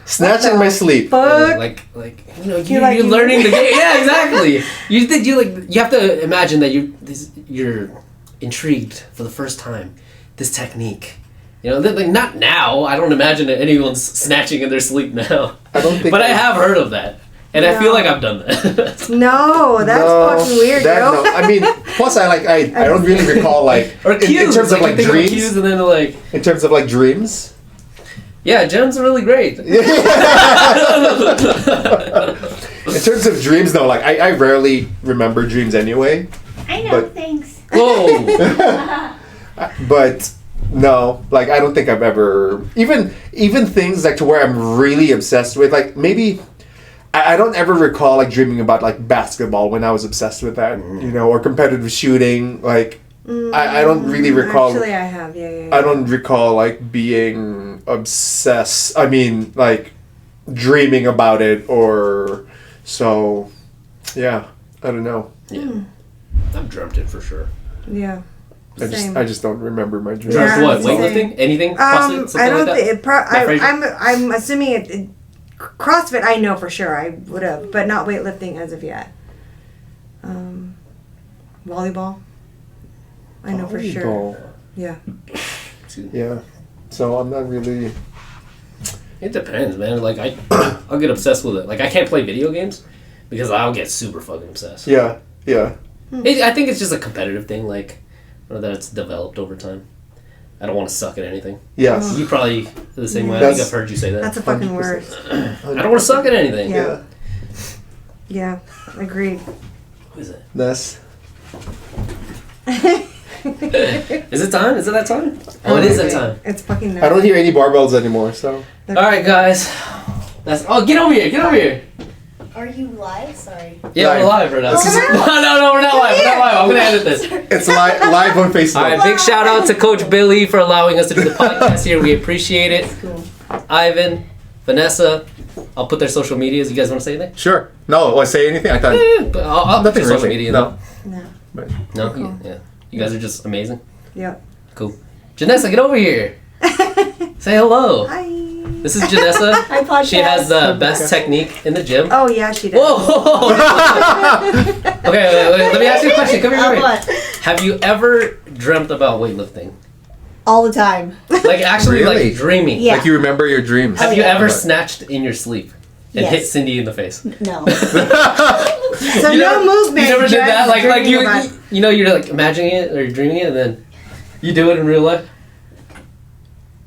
Snatch in my sleep. Fuck. Like You're you're learning the game. Yeah, exactly. You have to imagine that you're intrigued for the first time. This technique. Like not now. I don't imagine that anyone's snatching in their sleep now. I don't think. But I have heard of that, and I feel like I've done that. No, that's fucking weird, yo. No. I mean, plus I don't really recall like Or in cues, terms of you like think dreams. cues, and then like In terms of like dreams. yeah, Jem's really great. In terms of dreams, though, like I rarely remember dreams anyway. I know, But- thanks. Whoa. But no, like I don't think I've ever even things like to where I'm really obsessed with. Like maybe I don't ever recall like dreaming about like basketball when I was obsessed with that, or competitive shooting. Like I don't really recall. Actually, I have. Yeah. I don't recall like being obsessed. I mean, like dreaming about it or so. Yeah, I don't know. Yeah. I've dreamt it for sure. Yeah. Same. I just don't remember my dreams. Yeah, What? same. Weightlifting? Anything? CrossFit? Something I don't like that? think That phrase? I'm assuming it CrossFit, I know for sure I would have, but not weightlifting as of yet. Volleyball, I know for sure. Volleyball. Yeah. Yeah. So I'm not really. It depends, man. Like I'll get obsessed with it. Like I can't play video games because I'll get super fucking obsessed. Yeah. Yeah. I think it's just a competitive thing, like that it's developed over time. I don't want to suck at anything. Yes. You probably the same way. I think I've heard you say that. That's a fucking 100%. word. I don't want to suck at anything. Yeah. Yeah, agreed. Who is it? Ness. Is it time? Is it that time? Oh, it is that time. It's fucking I don't hear any barbells anymore, so. All right, guys. Get over here. Get over here. Are you live? Sorry. Yeah, we're live right now. No, we're not live. We're not live. I'm gonna edit this. It's live on Facebook. All right, big shout out to Coach Billy for allowing us to do the podcast here. We appreciate it. Cool. Ivan, Vanessa, I'll put their social medias. You guys want to say anything? Sure. No, want to say anything? I thought. Yeah, but I'll put Nothing their social really. media. No. No. But, No? Cool. Yeah. You guys are just amazing. Yep. Cool. Janessa, get over here. Say hello. Hi. This is Janessa. Hi, podcast. She has the best technique in the gym. Oh yeah, she does. Whoa! Okay, wait. Let me ask you a question. Come here. What? Have you ever dreamt about weightlifting? All the time. Like actually, Really? like dreaming. Yeah. Like you remember your dreams. Have you yeah. ever snatched in your sleep and Yes. hit Cindy in the face? No. So You no never- movement. You never did just that? Like dreaming about it. you know, you're like imagining it or you're dreaming it, and then you do it in real life.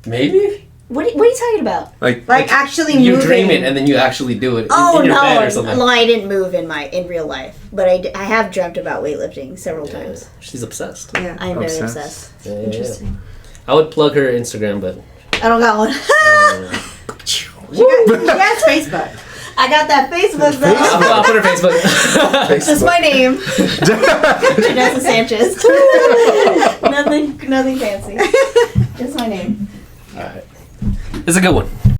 Maybe What are you talking about? Like actually you moving. dream it and then you actually do it Oh in your no! bed or something. No, I didn't move in real life, but I have dreamt about weightlifting several Yeah, times. she's obsessed. Yeah. I'm very Obsessed. obsessed. Yeah, yeah, yeah. Interesting. I would plug her Instagram, but I don't got one. She has Facebook. I got that Facebook though. I'll put her Facebook. That's my name. Vanessa Sanchez. nothing fancy. Just my name. All right, it's a good one.